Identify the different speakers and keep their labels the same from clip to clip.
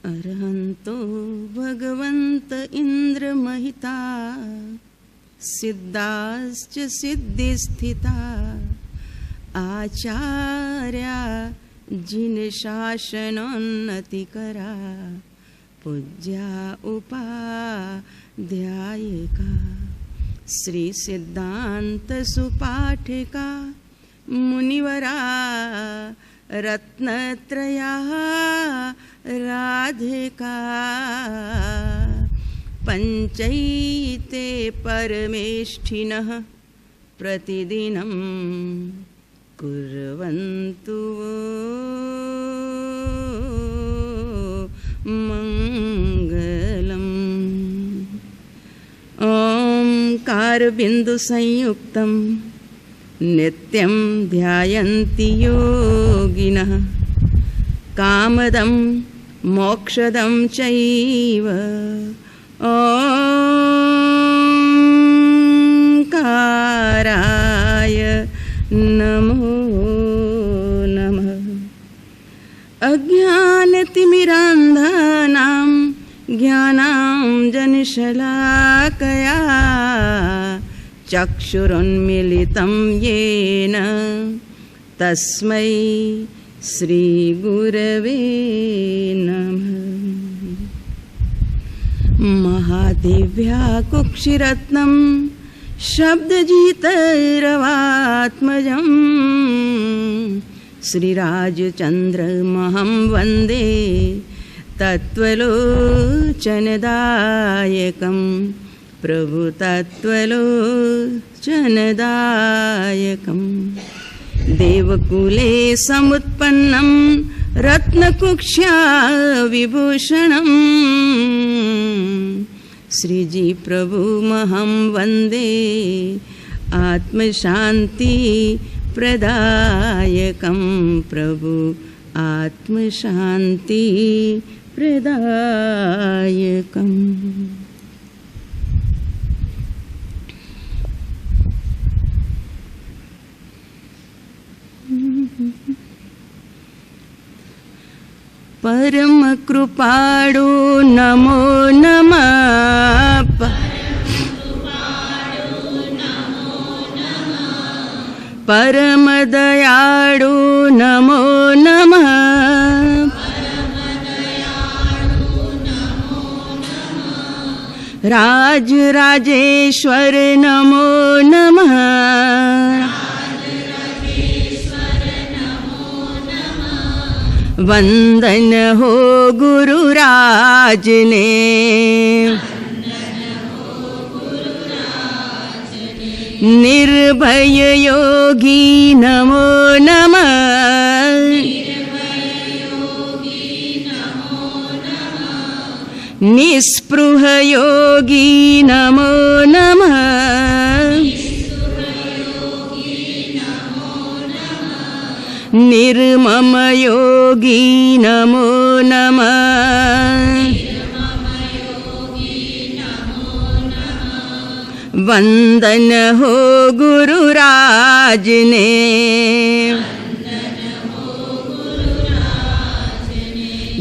Speaker 1: अरहन्तो भगवन्त इन्द्रमहिता सिद्धाश्च सिद्धिस्थिता आचार्या जिन शासनोन्नतिकरा पूज्या उपाध्यायिका श्री सिद्धांत सुपाठिका मुनिवरा रत्नत्रया राधिका पंचैते परमेष्ठिनः प्रतिदिनं कुर्वन्तु मंगलम्। ओंकारबिंदु संयुक्तं नित्यं ध्यायन्ति योगिनः कामदं मोक्षदं चैव ओंकाराय नमो नमः। अज्ञानतिमिरान्धानां ज्ञानाञ्जनशलाकया चक्षुरुन्मीलितं येन तस्मै श्रीगुरवे नमः। महादिव्याकुक्षिरत्नं शब्दजितैरवात्मजं श्रीराजचन्द्रमहं वन्दे तत्त्वलोचनदायकं प्रभुतत्त्वलोचनदायकं देवकुले समुत्पन्नं रत्नकुक्ष्या विभूषणं श्रीजी प्रभुमहं वन्दे आत्मशान्ति प्रदायकं प्रभु आत्मशान्ति प्रदायकम्। परम कृपाळु नमो नमः। परम दयाळु नमो नमः। राज राजेश्वर नमो नमः। वंदन हो गुरुराज ने निर्भय योगी नमो नमः। निस्पृह योगी नमो नमः। निर्मम योगी नमो नमः। वंदन हो गुरुराज ने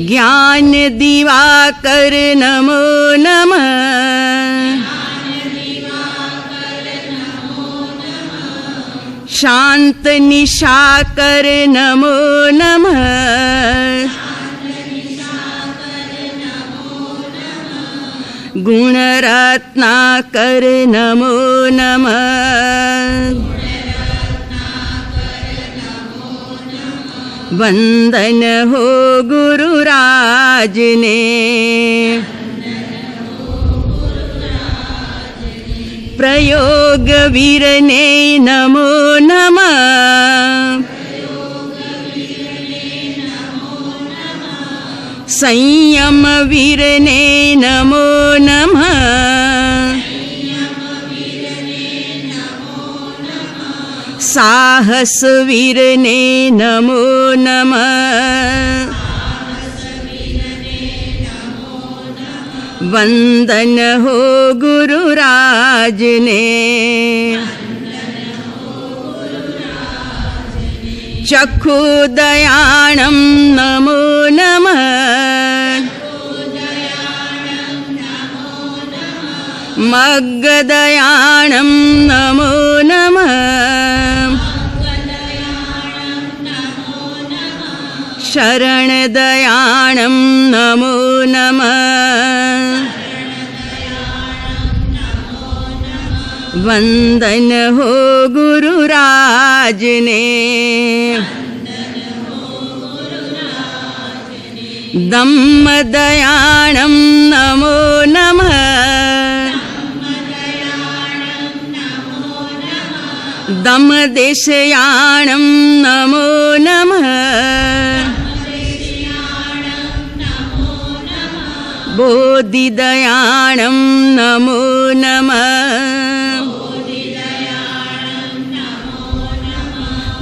Speaker 1: ज्ञान दिवाकर नमो नमः। शांत निशाकर नमो नमः। गुण रत्नाकर नमो नमः। वंदन हो गुरुराज ने प्रयोग वीरने नमो नमः। संयम वीरने नमो नमः। साहस वीरने नमो नमः। वंदन हो गुरुराज ने चक्षुदयाणं नमो नमः। મગ્ગદયાણં નમો નમઃ શરણદયાણં નમો નમઃ વંદન હો ગુરુરાજને ધમ્મદયાણં નમો નમઃ ધમ્મદેશયાણં નમો નમઃ બોધિદયાણં નમો નમઃ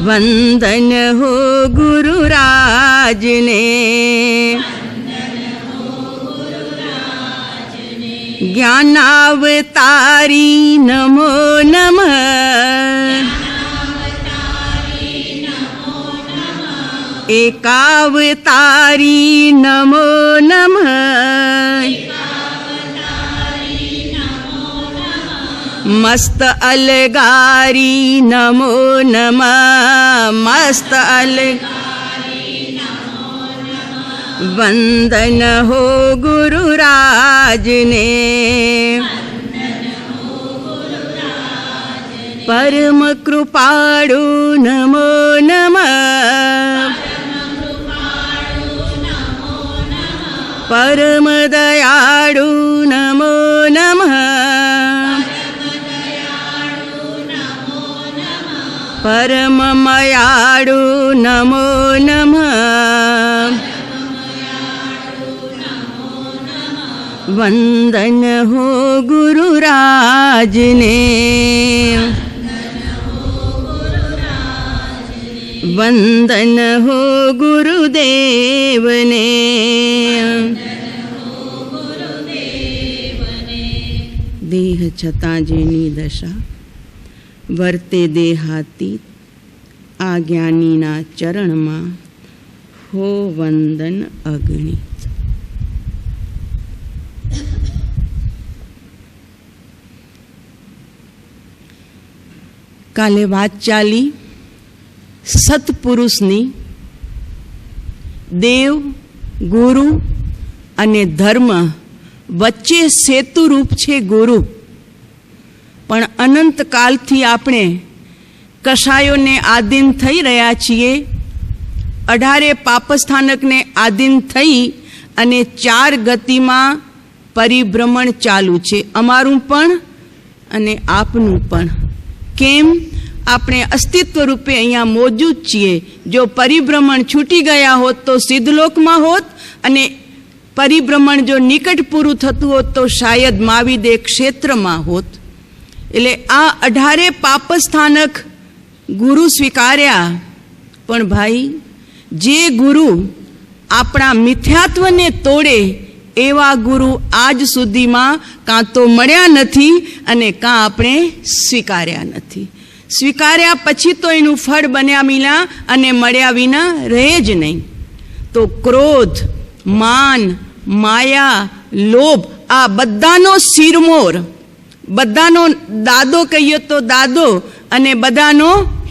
Speaker 1: વંદન હો ગુરુરાજને જ્ઞાનાવતારી નમો નમઃ એકાવતારી નમો નમઃ મસ્ત અલગારી નમો નમઃ મસ્ત વંદન હો ગુરુરાજને પરમ કૃપાળુ નમો નમઃ પરમ દયાળુ નમો નમઃ પરમ મયાળુ નમો નમઃ વંદન હો ગુરુરાજને વંદન હો ગુરુદેવને દેહ છતાં જેની દશા વર્તે દેહાતીત આ જ્ઞાનીના ચરણમાં હો વંદન અગણિત. કાલે વાત ચાલી સત્પુરુષની. દેવ, ગુરુ અને ધર્મ વચ્ચે સેતુરૂપ છે ગુરુ. પણ અનંતકાલથી આપણે કષાયોને આધીન થઈ રહ્યા છીએ. 18 પાપસ્થાનકને આધીન થઈ અને 4 ગતિમાં પરિભ્રમણ ચાલુ છે, અમારું પણ અને આપનું પણ. કેમ? આપણે અસ્તિત્વ રૂપે અહીંયા મોજૂદ છીએ. જો પરિભ્રમણ છૂટી ગયા હોત તો સિદ્ધલોકમાં હોત, અને પરિભ્રમણ જો નિકટ પૂરું થતું હોત તો શાયદ માવિદે ક્ષેત્રમાં હોત. એટલે આ 18 પાપસ્થાનક ગુરુ સ્વીકાર્યા. પણ ભાઈ, જે ગુરુ આપણા મિથ્યાત્વને તોડે એવા ગુરુ આજ સુધીમાં કાં તો મળ્યા નથી અને કાં આપણે સ્વીકાર્યા નથી. સ્વીકાર્યા પછી તો એનું ફળ બન્યા વિના અને મળ્યા વિના રહે જ નહીં. તો ક્રોધ, માન, માયા, લોભ આ બધાનો શિરમોર, બધાનો દાદો કહીએ તો દાદો, અને બધાનો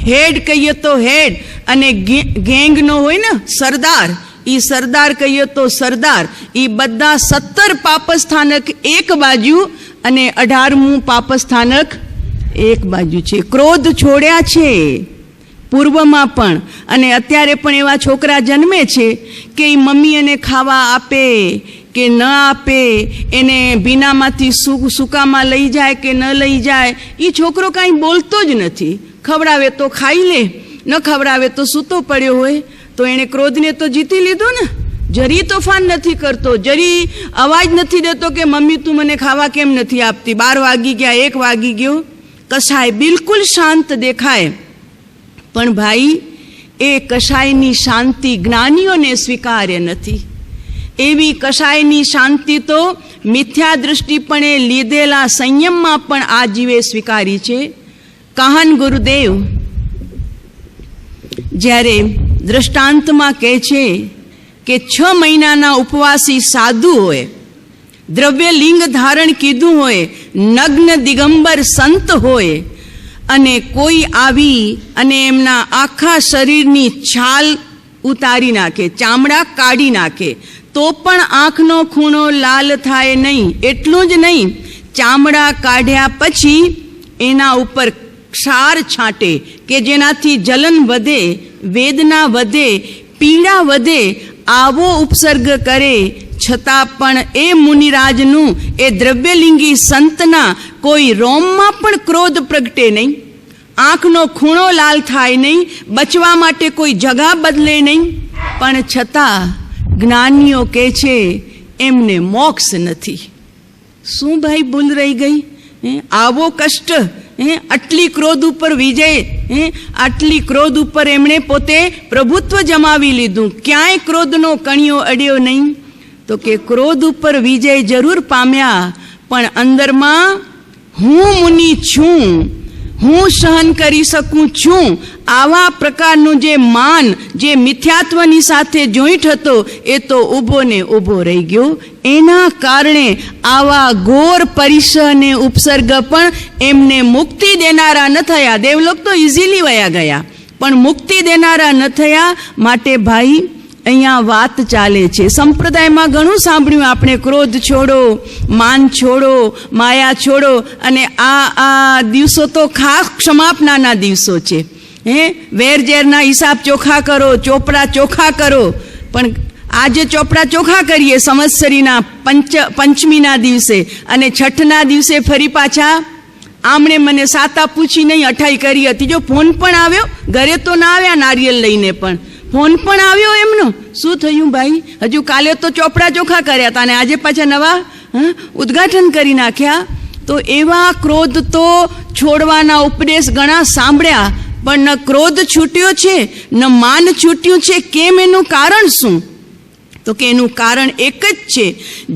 Speaker 1: હેડ કહીએ તો હેડ, અને ગેંગનો હોય ને સરદાર, એ સરદાર કહીએ તો સરદાર. એ બધા 17 પાપસ્થાનક એક બાજુ અને 18મું પાપસ્થાનક એક બાજુ છે. ક્રોધ છોડ્યા છે પૂર્વમાં પણ, અને અત્યારે પણ એવા છોકરા જન્મે છે કે એ મમ્મી એને ખાવા આપે કે ન આપે, એને ભીનામાંથી સૂકામાં લઈ જાય કે ન લઈ જાય, એ છોકરો કાંઈ બોલતો જ નથી. ખવડાવે તો ખાઈ લે, ન ખવડાવે તો સૂતો પડ્યો હોય. તો એણે ક્રોધને તો જીતી લીધો ને. જરી તોફાન નથી કરતો, જરી અવાજ નથી દેતો કે મમ્મી તું મને ખાવા કેમ નથી આપતી. 12 વાગી ગયા, 1 વાગી ગયો, કસાય બિલકુલ શાંત દેખાય. પણ ભાઈ, એ કસાયની શાંતિ જ્ઞાનીઓને સ્વીકાર્ય નથી. એવી કસાયની શાંતિ તો મિથ્યા દૃષ્ટિપણે લીધેલા સંયમમાં પણ આ જીવે સ્વીકારી છે. કાહન ગુરુદેવ જ્યારે દ્રષ્ટાંતમાં કહે છે કે 6 મહિનાના ઉપવાસી સાધુ હોય, દ્રવ્ય લિંગ ધારણ કીધું હોય, નગ્ન દિગંબર સંત હોય અને કોઈ આવી અને એમના આખા શરીરની છાલ ઉતારી નાખે, ચામડા કાઢી નાખે, તો પણ આંખનો ખૂણો લાલ થાય નહીં. એટલું જ નહીં, ચામડા કાઢ્યા પછી એના ઉપર ક્ષાર છાંટે કે જેનાથી જલન વધે, વેદના વધે, પીડા વધે, આવો ઉપસર્ગ કરે, છતાં પણ એ મુનિરાજનું, એ દ્રવ્યલિંગી સંતના કોઈ રોમમાં પણ ક્રોધ પ્રગટે નહીં, આંખનો ખૂણો લાલ થાય નહીં, બચવા માટે કોઈ જગા બદલે નહીં. પણ છતાં જ્ઞાનીઓ કહે છે એમને મોક્ષ નથી. શું ભાઈ ભૂલ રહી ગઈ? આવો કષ્ટ, આટલી ક્રોધ ઉપર વિજય, આટલી ક્રોધ ઉપર એમણે પોતે પ્રભુત્વ જમાવી લીધું, ક્યાંય ક્રોધનો કણિયો અડ્યો નહીં. તો કે ક્રોધ ઉપર વિજય જરૂર પામ્યા, પણ અંદરમાં હું મુનિ છું, હું સહન કરી શકું છું, આવા પ્રકારનું જે માન, જે મિથ્યાત્વની સાથે જોઈન્ટ હતો, એ તો ઊભો ને ઊભો રહી ગયો. એના કારણે આવા ઘોર પરિસર અને ઉપસર્ગ પણ એમને મુક્તિ દેનારા ન થયા. દેવલોક તો ઇઝીલી વયા ગયા, પણ મુક્તિ દેનારા ન થયા. માટે ભાઈ અહીંયા વાત ચાલે છે. સંપ્રદાયમાં ઘણું સાંભળ્યું આપણે, ક્રોધ છોડો, માન છોડો, માયા છોડો, અને આ દિવસો તો ખાસ ક્ષમાપનાના દિવસો છે. વેરઝેરના હિસાબ ચોખ્ખા કરો, ચોપડા ચોખ્ખા કરો. પણ આજે ચોપડા ચોખ્ખા કરીએ સંવત્સરીના પંચમીના દિવસે, અને છઠના દિવસે ફરી પાછા આમણે મને સાતા પૂછી નહીં અઠાઈ કરી હતી. જો ફોન પણ આવ્યો, ઘરે તો ના આવ્યા નારિયેલ લઈને, પણ ફોન પણ આવ્યો એમનો. શું થયું ભાઈ? હજુ કાલે તો ચોપડા ચોખ્ખા કર્યા હતા અને આજે પાછા નવા ઉદ્ઘાટન કરી નાખ્યા. તો એવા ક્રોધ તો છોડવાના ઉપદેશ ઘણા સાંભળ્યા, પણ ન ક્રોધ છૂટ્યો છે, ન માન છૂટ્યું છે. કેમ? એનું કારણ શું? તો કે એનું કારણ એક જ છે,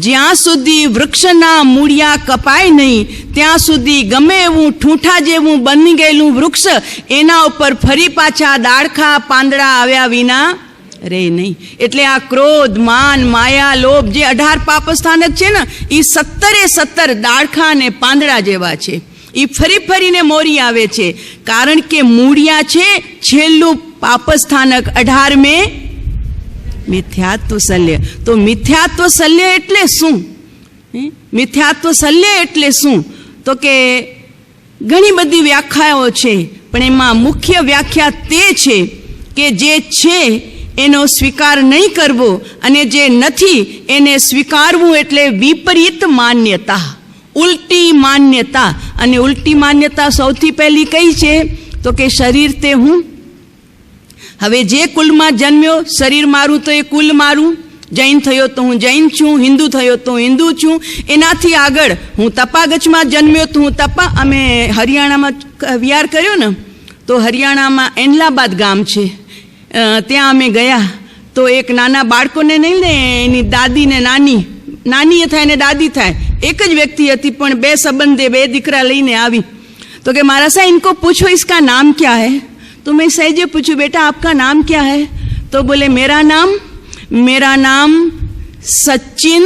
Speaker 1: જ્યાં સુધી વૃક્ષના મૂળિયા કપાય નહીં ત્યાં સુધી ગમે એવું ઠૂંઠા જેવું બની ગયેલું વૃક્ષ, એના ઉપર ફરી પાછા દાળખા પાંદડા આવ્યા વિના રહે નહીં. એટલે આ ક્રોધ, માન, માયા, લોભ જે 18 પાપસ્થાનક છે ને, એ 17 દાળખા અને પાંદડા જેવા છે. એ ફરી ફરીને મોરી આવે છે, કારણ કે મૂળિયા છે છેલ્લું પાપસ્થાનક 18 મિથ્યાત્વ શલ્ય. તો મિથ્યાત્વ શલ્ય એટલે શું? મિથ્યાત્વ શલ્ય એટલે શું? તો કે ઘણી બધી વ્યાખ્યાઓ છે, પણ એમાં મુખ્ય વ્યાખ્યા તે છે કે જે છે એનો સ્વીકાર નહીં કરવો, અને જે નથી એને સ્વીકારવું, એટલે વિપરીત માન્યતા, ઉલટી માન્યતા. અને ઉલટી માન્યતા સૌથી પહેલી કઈ છે? તો કે શરીર તે હું. હવે જે કુલમાં જન્મ્યો, શરીર મારું તો એ કુલ મારું. જૈન થયો તો હું જૈન છું, હિન્દુ થયો તો હિન્દુ છું. એનાથી આગળ હું તપાગચમાં જન્મ્યો તો હું તપા. અમે હરિયાણામાં વિહાર કર્યો ને, તો હરિયાણામાં એનલાબાદ ગામ છે, ત્યાં અમે ગયા. તો એક નાના બાળકોને નહીં લે, એની દાદી ને નાની એ થાય ને દાદી થાય, એક જ વ્યક્તિ હતી, પણ બે સંબંધે, બે દીકરા લઈને આવી. તો કે મારા સાહેબ इनको पूछो इसका नाम क्या है? तो मैं सहजे पूछूं, बेटा आपका नाम क्या है? तो बोले मेरा नाम सचिन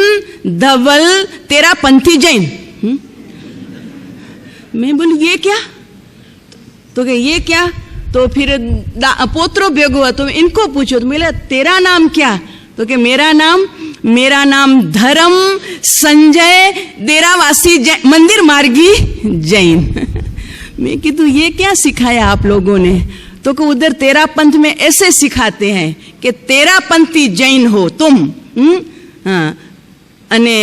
Speaker 1: धवल तेरापंथी जैन. मैं बोली ये क्या? तो के ये क्या? तो फिर पोत्रो भेगो तो इनको पूछो. तो बोले तेरा नाम क्या? तो के मेरा नाम धर्म संजय देरावासी मंदिर मार्गी जैन. मैं कीधु ये क्या सिखाया आप लोगों ने? तो कि उधर तेरापंथ में ऐसे सिखाते हैं कि तेरापंथी जैन हो तुम. हाँ, અને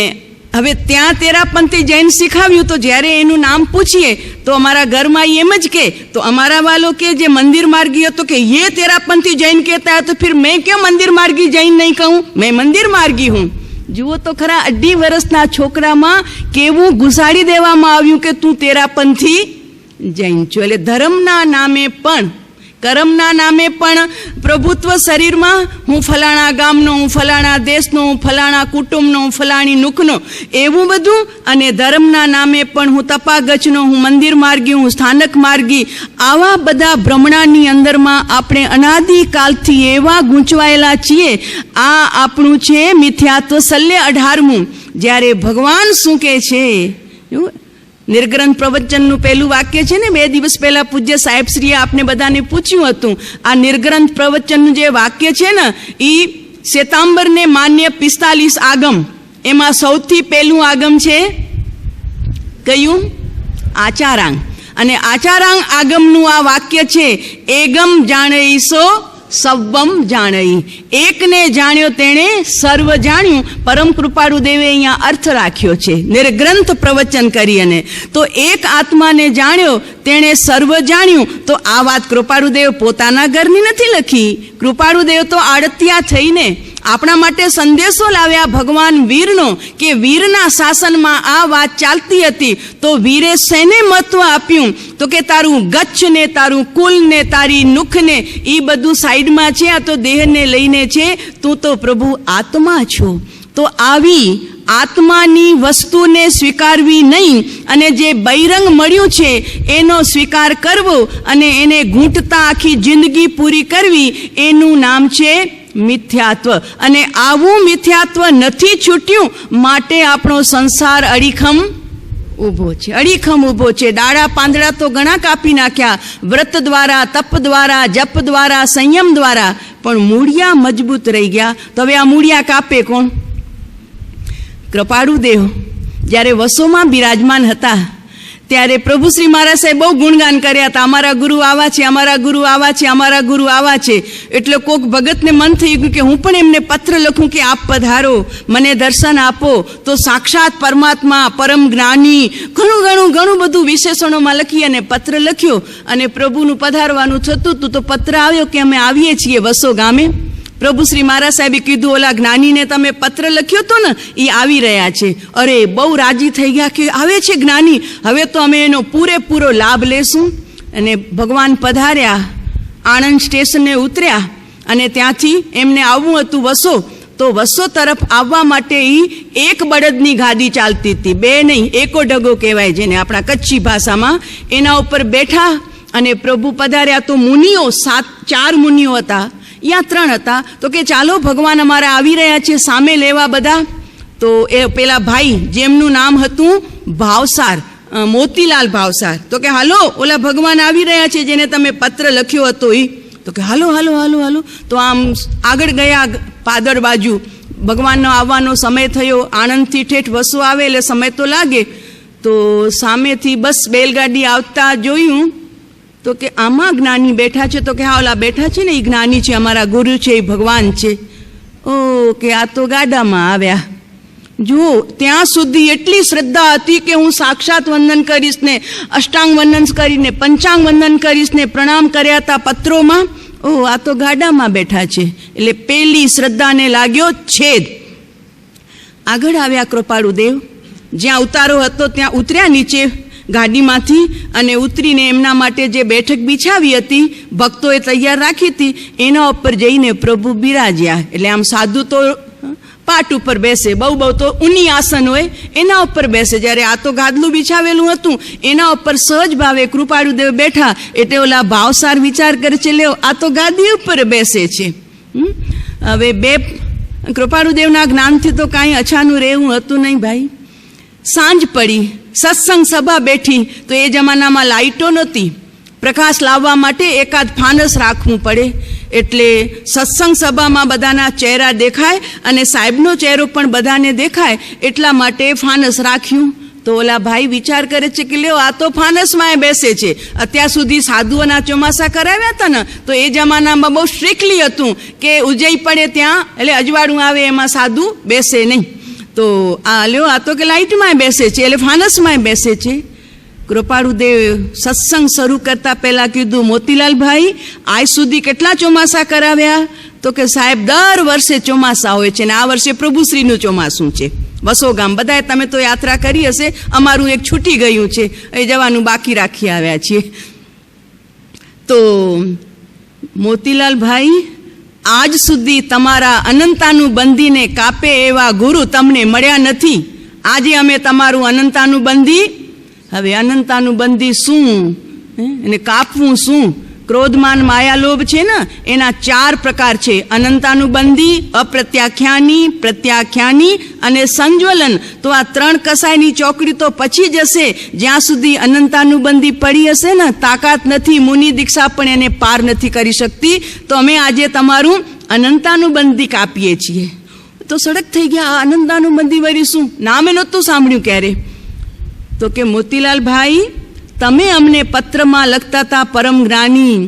Speaker 1: હવે ત્યાં તેરાપંથી જૈન શીખાવ્યું. તો જ્યારે એનું નામ પૂછીએ તો અમારા ઘરમાં એમ જ કે, તો અમારા વાલો કે જે મંદિર માર્ગી હતો કે ये तेरापंथी जैन कहता है, तो फिर मैं क्यों मंदिर मार्गी जैन नहीं कहूँ? मैं मंदिर मार्गी हूँ. જુઓ તો ખરા, 18 વર્ષના છોકરામાં કેવું ઘુસાડી દેવામાં આવ્યું કે તું તેરાપંથી જૈન છો. એટલે ધર્મના નામે પણ, કર્મના નામે પણ પ્રભુત્વ શરીરમાં, હું ફલાણા ગામનો, હું ફલાણા દેશનો, હું ફલાણા કુટુંબનો, હું ફલાણી નુખનો, એવું બધું. અને ધર્મના નામે પણ હું તપાગચનો, હું મંદિર માર્ગી, હું સ્થાનક માર્ગી. આવા બધા ભ્રમણાની અંદરમાં આપણે અનાદિકાલથી એવા ગૂંચવાયેલા છીએ. આ આપણું છે મિથ્યાત્વ શલ્ય 18મું. જ્યારે ભગવાન શું કહે છે? નિર્ગ્રંથ પ્રવચનનું પહેલું વાક્ય છે ને, 2 દિવસ પહેલા પૂજ્ય સાહેબશ્રીએ આપને બધાને પૂછ્યું હતું. આ નિર્ગ્રંથ પ્રવચનનું જે વાક્ય છે ને, એ શ્વેતાંબરને માન્ય 45 આગમ, એમાં સૌથી પહેલું આગમ છે કયું? આચારાંગ. અને આચારાંગ આગમનું આ વાક્ય છે, એગમ જાણઈસો સર્વમ જાણઈ. એકને જાણ્યો તેણે સર્વ જાણ્યું. પરમ કૃપાળુ દેવે અહીંયા અર્થ રાખ્યો છે નિર્ગ્રંથ પ્રવચન કરી. અને તો એક આત્માને જાણ્યો તેણે સર્વ જાણ્યું. તો આ વાત કૃપાળુ દેવ પોતાના ઘરની નથી લખી. કૃપાળુ દેવ તો આડતિયા થઈને આપણા માટે સંદેશો લાવ્યા ભગવાન વીરનો, કે વીરના શાસનમાં આ વાત ચાલતી હતી. તો વીરે શેને મહત્વ આપ્યું? તો કે તારું ગચ્છ ને, તારું કુલ ને, તારી નુખ ને, એ બધું સાઈડમાં છે. આ તો દેહને લઈને છે. તું તો પ્રભુ આત્મા છો. તો આવી આત્માની વસ્તુને સ્વીકારવી નહીં, અને જે બહિરંગ મળ્યું છે એનો સ્વીકાર કરવો, અને એને ઘૂંટતા આખી જિંદગી પૂરી કરવી, એનું નામ છે મિથ્યાત્વ. અને આવું મિથ્યાત્વ નથી છૂટ્યું, માટે આપણો સંસાર અડીખમ ઊભો છે. અડીખમ ઊભો છે. ડાળા પાંદડા તો ઘણા કાપી નાખ્યા, વ્રત દ્વારા, તપ દ્વારા, જપ દ્વારા, સંયમ દ્વારા, પણ મૂળિયા મજબૂત રહી ગયા. તો હવે આ મૂળિયા કાપે કોણ? કૃપાળુ દેવ જ્યારે વસોમાં બિરાજમાન હતા ત્યારે પ્રભુ શ્રી મહારાજ સાહેબ બહુ ગુણગાન કર્યા હતા. અમારા ગુરુ આવા છે, અમારા ગુરુ આવા છે, અમારા ગુરુ આવા છે. એટલે કોક ભગતને મન થઈ ગયું કે હું પણ એમને પત્ર લખું કે આપ પધારો, મને દર્શન આપો. તો સાક્ષાત પરમાત્મા, પરમ જ્ઞાની, ઘણું બધું વિશેષણોમાં લખી અને પત્ર લખ્યો. અને પ્રભુનું પધારવાનું થતું હતું તો પત્ર આવ્યો કે અમે આવીએ છીએ વસો ગામે. પ્રભુ શ્રી મહારાજ સાહેબે કીધું, ઓલા જ્ઞાનીને તમે પત્ર લખ્યો હતો ને, એ આવી રહ્યા છે. અરે બહુ રાજી થઈ ગયા કે આવે છે જ્ઞાની, હવે તો અમે એનો પૂરેપૂરો લાભ લેશું. અને ભગવાન પધાર્યા, આણંદ સ્ટેશને ઉતર્યા, અને ત્યાંથી એમને આવવું હતું વસો. તો વસો તરફ આવવા માટે એક બળદની ગાડી ચાલતી હતી, 2 નહીં, એકો ડગો કહેવાય જેને આપણા કચ્છી ભાષામાં. એના ઉપર બેઠા અને પ્રભુ પધાર્યા. તો મુનિઓ 4 મુનિઓ હતા, યા 3 હતા. તો કે ચાલો ભગવાન અમારા આવી રહ્યા છે, સામે લેવા બધા. તો એ પેલા ભાઈ જેમનું નામ હતું ભાવસાર, મોતીલાલ ભાવસાર, તો કે હાલો ઓલા ભગવાન આવી રહ્યા છે જેને તમે પત્ર લખ્યો હતો એ. તો કે હાલો હાલો હાલો હાલો. તો આમ આગળ ગયા પાદર બાજુ. ભગવાનનો આવવાનો સમય થયો. આણંદથી ઠેઠ વસો આવે એટલે સમય તો લાગે. તો સામેથી બસ બેલગાડી આવતા જોયું તો કે આમાં જ્ઞાની બેઠા છે. તો કે હા ઓલા બેઠા છે ને એ જ્ઞાની છે, અમારા ગુરુ છે, એ ભગવાન છે. ઓ કે આ તો ગાડામાં આવ્યા. જુઓ, ત્યાં સુધી એટલી શ્રદ્ધા હતી કે હું સાક્ષાત વંદન કરીશ ને, અષ્ટાંગ વંદન કરીને, પંચાંગ વંદન કરીશ ને, પ્રણામ કર્યા હતા પત્રોમાં. ઓ આ તો ગાડામાં બેઠા છે. એટલે પેલી શ્રદ્ધાને લાગ્યો છેદ. આગળ આવ્યા કૃપાળુ દેવ. જ્યાં ઉતારો હતો ત્યાં ઉતર્યા નીચે ગાડીમાંથી, અને ઉતરીને એમના માટે જે બેઠક બિછાવી હતી, ભક્તોએ તૈયાર રાખી હતી, એના ઉપર જઈને પ્રભુ બિરાજ્યા. એટલે આમ સાધુ તો પાટ ઉપર બેસે, બહુ તો ઊની આસન હોય એના ઉપર બેસે. જ્યારે આ તો ગાદલું બિછાવેલું હતું એના ઉપર સહજ ભાવે કૃપાળુદેવ બેઠા. એટલે ઓલા ભાવસાર વિચાર કરે છે, લ્યો આ તો ગાદી ઉપર બેસે છે. હવે કૃપાળુદેવના જ્ઞાનથી તો કાંઈ અછાનું રહેવું હતું નહીં ભાઈ. સાંજ પડી, સત્સંગ સભા બેઠી. તો એ જમાનામાં લાઇટો નહોતી, પ્રકાશ લાવવા માટે એકાદ ફાનસ રાખવું પડે. એટલે સત્સંગ સભામાં બધાના ચહેરા દેખાય અને સાહેબનો ચહેરો પણ બધાને દેખાય, એટલા માટે ફાનસ રાખ્યું. તો ઓલા ભાઈ વિચાર કરે છે કે લ્યો આ તો ફાનસમાં બેસે છે. અત્યાર સુધી સાધુઓના ચોમાસા કરાવ્યા હતા ને, તો એ જમાનામાં બહુ સ્ટ્રિક્ટલી હતું કે ઉજઈ પડે ત્યાં એટલે અજવાળું આવે એમાં સાધુ બેસે નહીં. તો આ લ્યો આ તો કે લાઇટમાં બેસે છે, એટલે ફાનસમાં બેસે છે. કૃપાળુદેવ સત્સંગ શરૂ કરતા પહેલાં કીધું, મોતીલાલભાઈ આજ સુધી કેટલા ચોમાસા કરાવ્યા? તો કે સાહેબ દર વર્ષે ચોમાસા હોય છે, ને આ વર્ષે પ્રભુશ્રીનું ચોમાસું છે. વસો ગામ બધાએ તમે તો યાત્રા કરી હશે, અમારું એક છૂટી ગયું છે, એ જવાનું બાકી રાખી આવ્યા છીએ. તો મોતીલાલભાઈ, આજ સુધી તમારા અનંતાનું બંધીને કાપે એવા ગુરુ તમને મળ્યા નથી. આજે અમે તમારું અનંતાનું બંધી, હવે અનંતાનું બંધી શું એને કાપવું શું? ક્રોધમાન માયાલોભ છે ને એના 4 પ્રકાર છે: અનંતાનુબંધી, અપ્રત્યાખ્યાની, પ્રત્યાખ્યાની અને સંજ્વલન. તો આ 3 કસાયની ચોકડી તો પછી જશે જ્યાં સુધી અનંતાનુબંધી પડી હશે ને તાકાત નથી, મુનિ દીક્ષા પણ એને પાર નથી કરી શકતી. તો અમે આજે તમારું અનંતાનુબંધી કાપીએ છીએ. તો સડક થઈ ગયા, આ અનંતાનુબંધી વળી શું? નામે નહોતું સાંભળ્યું ક્યારે. તો કે મોતીલાલભાઈ, તમે અમને પત્રમાં લખતા હતા પરમ જ્ઞાની,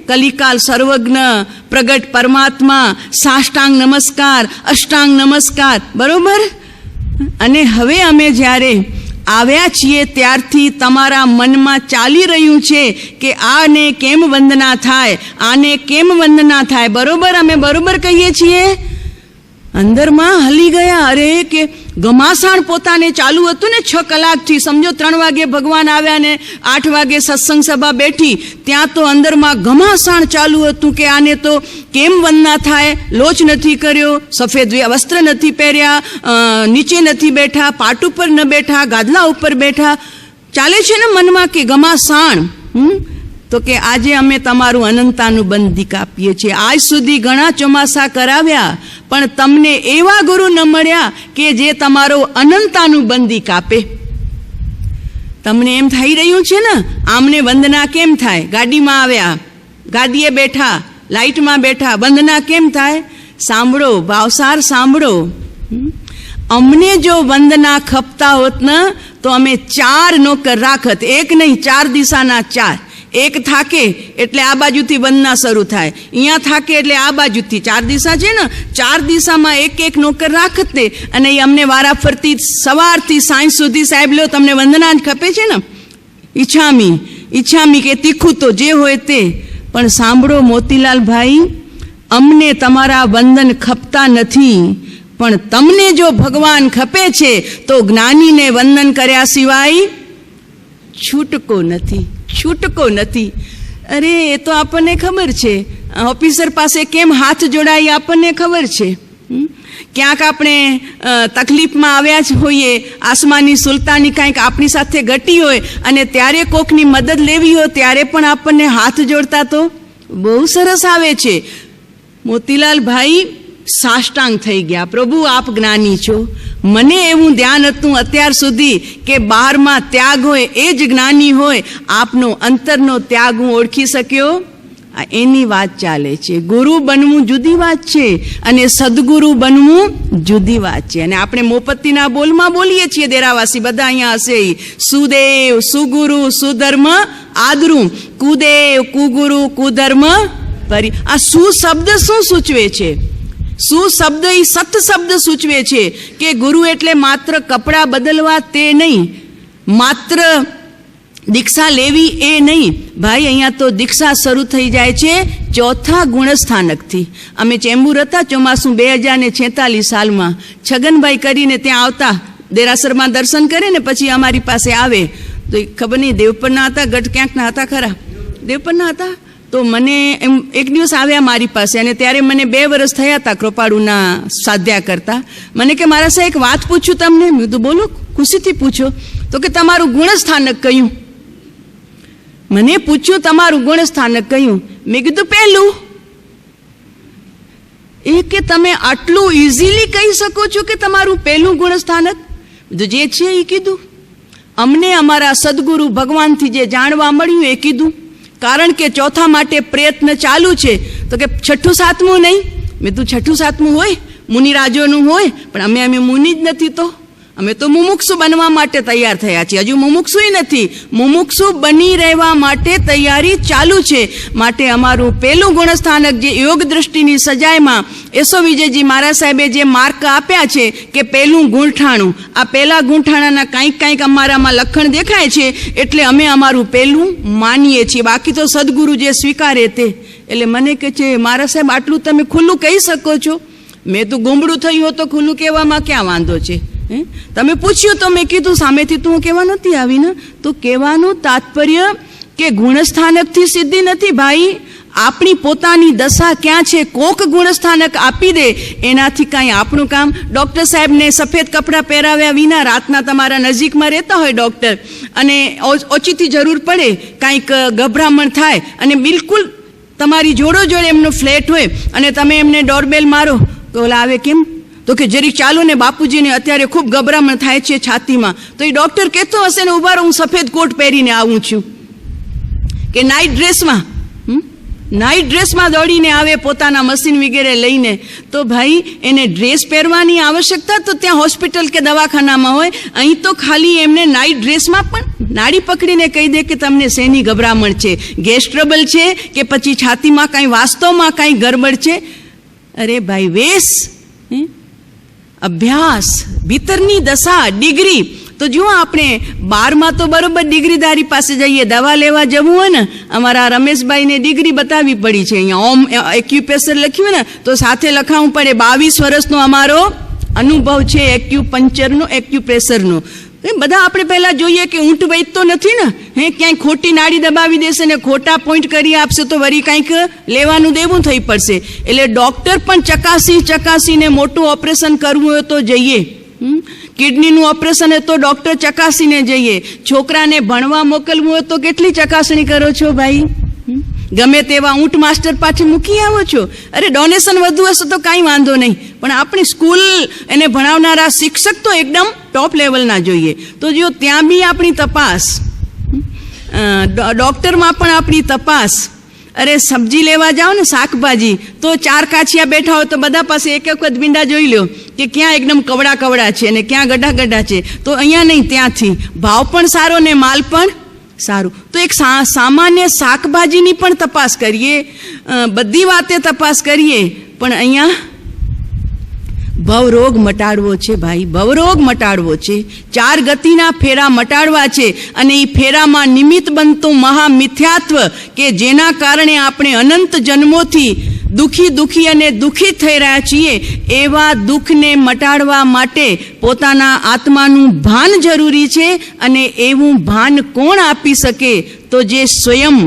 Speaker 1: કલિકાલ સર્વજ્ઞ, પ્રગટ પરમાત્મા, સાષ્ટાંગ નમસ્કાર, અષ્ટાંગ નમસ્કાર, બરોબર. અને હવે અમે જ્યારે આવ્યા છીએ ત્યારથી તમારા મનમાં ચાલી રહ્યું છે કે આને કેમ વંદના થાય, આને કેમ વંદના થાય, બરોબર. અમે બરોબર કહીએ છીએ. અંદરમાં હલી ગયા. અરે કે ઘમાસાણ પોતાને ચાલુ હતું ને 6 કલાકથી, સમજો 3 વાગે ભગવાન આવ્યા ને 8 વાગે સત્સંગ સભા બેઠી, ત્યાં તો અંદરમાં ઘમાસાણ ચાલુ હતું કે આને તો કેમ વંદના થાય. લોચ નથી કર્યો, સફેદ વસ્ત્ર નથી પહેર્યા, નીચે નથી બેઠા, પાટ ઉપર ન બેઠા, ગાદલા ઉપર બેઠા. ચાલે છે ને મનમાં કે ઘમાસાણ. તો કે આજે અમે તમારું અનંતાનુબંધી કાપીએ છીએ. આજ સુધી ઘણા ચોમાસા કરાવ્યા પણ તમને એવા ગુરુ ન મળ્યા કે જે તમારો અનંતાનુબંધી કાપે. તમને એમ થઈ રહ્યું છે ને આમને વંદના કેમ થાય? ગાડીમાં આવ્યા, ગાદીએ બેઠા, લાઇટમાં બેઠા, વંદના કેમ થાય? સાંભળો ભાવસાર, સાંભળો. અમને જો વંદના ખપતા હોત ને તો અમે 4 નોકર રાખત. 1 નહીં, 4 દિશાના 4. એક થાકે એટલે આ બાજુથી વંદના શરૂ થાય, અહીંયા થાકે એટલે આ બાજુથી. 4 દિશા છે ને, 4 દિશામાં એક નોકર રાખત ને, અને એ અમને વારાફરતી સવારથી સાંજ સુધી, સાહેબ લો તમને વંદના જ ખપે છે ને, ઈચ્છામી કે તીખું તો જે હોય તે. પણ સાંભળો મોતીલાલભાઈ, અમને તમારા વંદન ખપતા નથી, પણ તમને જો ભગવાન ખપે છે તો જ્ઞાનીને વંદન કર્યા સિવાય છૂટકો નથી, છૂટકો નથી. અરે એ તો આપણને ખબર છે, ઓફિસર પાસે કેમ હાથ જોડાય આપણને ખબર છે. ક્યાંક આપણે તકલીફમાં આવ્યા જ હોઈએ, આસમાની સુલતાની કાંઈક આપણી સાથે ઘટી હોય અને ત્યારે કોકની મદદ લેવી હોય ત્યારે પણ આપણને હાથ જોડતા તો બહુ સરસ આવે છે. મોતીલાલભાઈ સાષ્ટાંગ થઈ ગયા. પ્રભુ આપ જ્ઞાની છો. મને એવું ધ્યાન હતું અત્યાર સુધી કે બહારમાં ત્યાગ હોય એ જ જ્ઞાની હોય. આપનો અંતરનો ત્યાગ હું ઓળખી શક્યો. એની વાત ચાલે છે. ગુરુ બનવું જુદી વાત છે અને સદગુરુ બનવું જુદી વાત છે. અને આપણે મોપત્તીના બોલમાં બોલીએ છીએ, દેરાવાસી બધા અહીંયા હશે, સુદેવ સુગુરુ સુધર્મ આદરું, કુદેવ કુગુરુ કુધર્મ પરી. આ સુ શબ્દ શું સૂચવે છે? સુ શબ્દ એ સત શબ્દ સૂચવે છે કે ગુરુ એટલે માત્ર કપડાં બદલવા તે નહીં, માત્ર દીક્ષા લેવી એ નહીં. ભાઈ અહીંયા તો દીક્ષા શરૂ થઈ જાય છે 4થા ગુણસ્થાનકથી. અમે ચેમ્બુર હતા ચોમાસું 2046 સાલમાં. છગનભાઈ કરીને ત્યાં આવતા, દેરાસરમાં દર્શન કરે ને પછી અમારી પાસે આવે. તો ખબર નહીં દેવપરના હતા, ગઢ ક્યાંકના હતા ખરા, દેવપરના હતા. તો મને એમ એક દિવસ આવ્યા મારી પાસે, અને ત્યારે મને 2 વર્ષ થયા હતા કૃપાળુના સાધ્યા કરતા. મને કે મારા સાહેબ એક વાત પૂછું તમને. મેં કીધું બોલો, ખુશીથી પૂછો. તો કે તમારું ગુણસ્થાનક કયું? મને પૂછ્યું તમારું ગુણસ્થાનક કયું? મેં કીધું પહેલું. એ કે તમે આટલું ઇઝીલી કહી શકો છો કે તમારું પહેલું ગુણસ્થાનક? જે છે એ કીધું. અમને અમારા સદગુરુ ભગવાનથી જે જાણવા મળ્યું એ કીધું. કારણ કે 4થા માટે પ્રયત્ન ચાલુ છે. તો કે 6ઠું 7મું નહીં. મેં તું 6ઠું 7મું હોય, મુનિરાજોનું હોય, પણ અમે મુનિ જ નથી. તો અમે તો મુમુક્ષુ બનવા માટે તૈયાર થયા છીએ. હજુ મુમુક્ષુય નથી, મુમુક્ષુ બની રહેવા માટે તૈયારી ચાલુ છે. માટે અમારું પહેલું ગુણસ્થાનક જે યોગ દ્રષ્ટિની સજાયમાં એસો વિજયજી મહારાજ સાહેબે જે માર્ક આપ્યા છે કે પહેલું ગૂંઠાણું, આ પહેલા ગૂંઠાણાના કંઈક અમારામાં લખણ દેખાય છે એટલે અમે અમારું પહેલું માનીએ છીએ. બાકી તો સદગુરુ જે સ્વીકારે તે. એટલે મને કહે છે મહારાજ સાહેબ આટલું તમે ખુલ્લું કહી શકો છો? મેં તો ગુમડું થયું હોય તો ખુલ્લું કહેવામાં ક્યાં વાંધો છે? તમે પૂછ્યું તો મેં કીધું, સામેથી તો હું કહેવા નથી આવી ને. તો કહેવાનું તાત્પર્ય કે ગુણસ્થાનકથી સિદ્ધિ નથી ભાઈ. આપણી પોતાની દશા ક્યાં છે કોક ગુણસ્થાનક આપી દે, એનાથી કાંઈ આપણું કામ. ડૉક્ટર સાહેબને સફેદ કપડાં પહેરાવ્યા વિના રાતના તમારા નજીકમાં રહેતા હોય ડૉક્ટર, અને ઓચિતી જરૂર પડે, કાંઈક ગભરામણ થાય અને બિલકુલ તમારી જોડે એમનો ફ્લેટ હોય અને તમે એમને ડોરબેલ મારો તો ઓલા આવે, કેમ? તો કે જરી ચાલો ને બાપુજીને અત્યારે ખૂબ ગભરામણ થાય છે છાતીમાં. તો એ ડૉક્ટર કહેતો હશે ને, ઉભા રહો હું સફેદ કોટ પહેરીને આવું છું, કે નાઇટ ડ્રેસમાં દોડીને આવે પોતાના મશીન વગેરે લઈને. તો ભાઈ એને ડ્રેસ પહેરવાની આવશ્યકતા તો ત્યાં હોસ્પિટલ કે દવાખાનામાં હોય, અહીં તો ખાલી એમને નાઇટ ડ્રેસમાં પણ નાડી પકડીને કહી દે કે તમને શેની ગભરામણ છે, ગેસ ટ્રબલ છે કે પછી છાતીમાં કાંઈ વાસ્તવમાં કાંઈ ગરબડ છે. અરે ભાઈ, વેશ, અભ્યાસ, ભીતરની દશા, ડિગ્રી. તો જુઓ, આપણે 12માં તો બરોબર ડિગ્રીદારી પાસે જઈએ, દવા લેવા જવું હોય ને, અમારા રમેશભાઈને ડિગ્રી બતાવવી પડી છે. અહીંયા ઓમ એક્યુપ્રેશર લખ્યું ને તો સાથે લખાવવું પડે. 22 વર્ષનો અમારો અનુભવ છે એક્યુપંચરનો, એક્યુપ્રેશરનો. બધા આપણે પહેલાં જોઈએ કે ઊંટ વૈદ તો નથી ને, ક્યાંય ખોટી નાડી દબાવી દેશે ને ખોટા પોઈન્ટ કરી આપશે તો વળી કાંઈક લેવાનું દેવું થઈ પડશે. એટલે ડૉક્ટર પણ ચકાસીને મોટું ઓપરેશન કરવું હોય તો જઈએ, કિડનીનું ઓપરેશન હોય તો ડૉક્ટર ચકાસીને જઈએ. છોકરાને ભણવા મોકલવું હોય તો કેટલી ચકાસણી કરો છો ભાઈ? ગમે તેવા ઊંટ માસ્ટર પાછળ મૂકી આવો છો. અરે ડોનેશન વધુ હશે તો કાંઈ વાંધો નહીં, પણ આપણી સ્કૂલ એને ભણાવનારા શિક્ષક તો એકદમ ટોપ લેવલના જોઈએ. તો જો ત્યાં બી આપણી તપાસ, ડૉક્ટરમાં પણ આપણી તપાસ. અરે સબ્જી લેવા જાઓ ને, શાકભાજી, તો 4 કાછિયા બેઠા હોય તો બધા પાસે એક વખત ભીંડા જોઈ લો કે ક્યાં એકદમ કવડા છે અને ક્યાં ગઢા છે. તો અહીંયા નહીં, ત્યાંથી ભાવ પણ સારો ને માલ પણ સારું. તો એક સામાન્ય શાકભાજીની પણ તપાસ કરીએ, બધી વાતે તપાસ કરીએ, પણ અહીંયા ભવરોગ મટાડવો છે ભાઈ, ભવરોગ મટાડવો છે. 4 ગતિના ફેરા મટાડવા છે, અને એ ફેરામાં નિમિત્ત બનતું મહામિથ્યાત્વ કે જેના કારણે આપણે અનંત જન્મોથી દુઃખી અને દુઃખિત થઈ રહ્યા છીએ, એવા દુઃખને મટાડવા માટે પોતાના આત્માનું ભાન જરૂરી છે. અને એવું ભાન કોણ આપી શકે? તો જે સ્વયં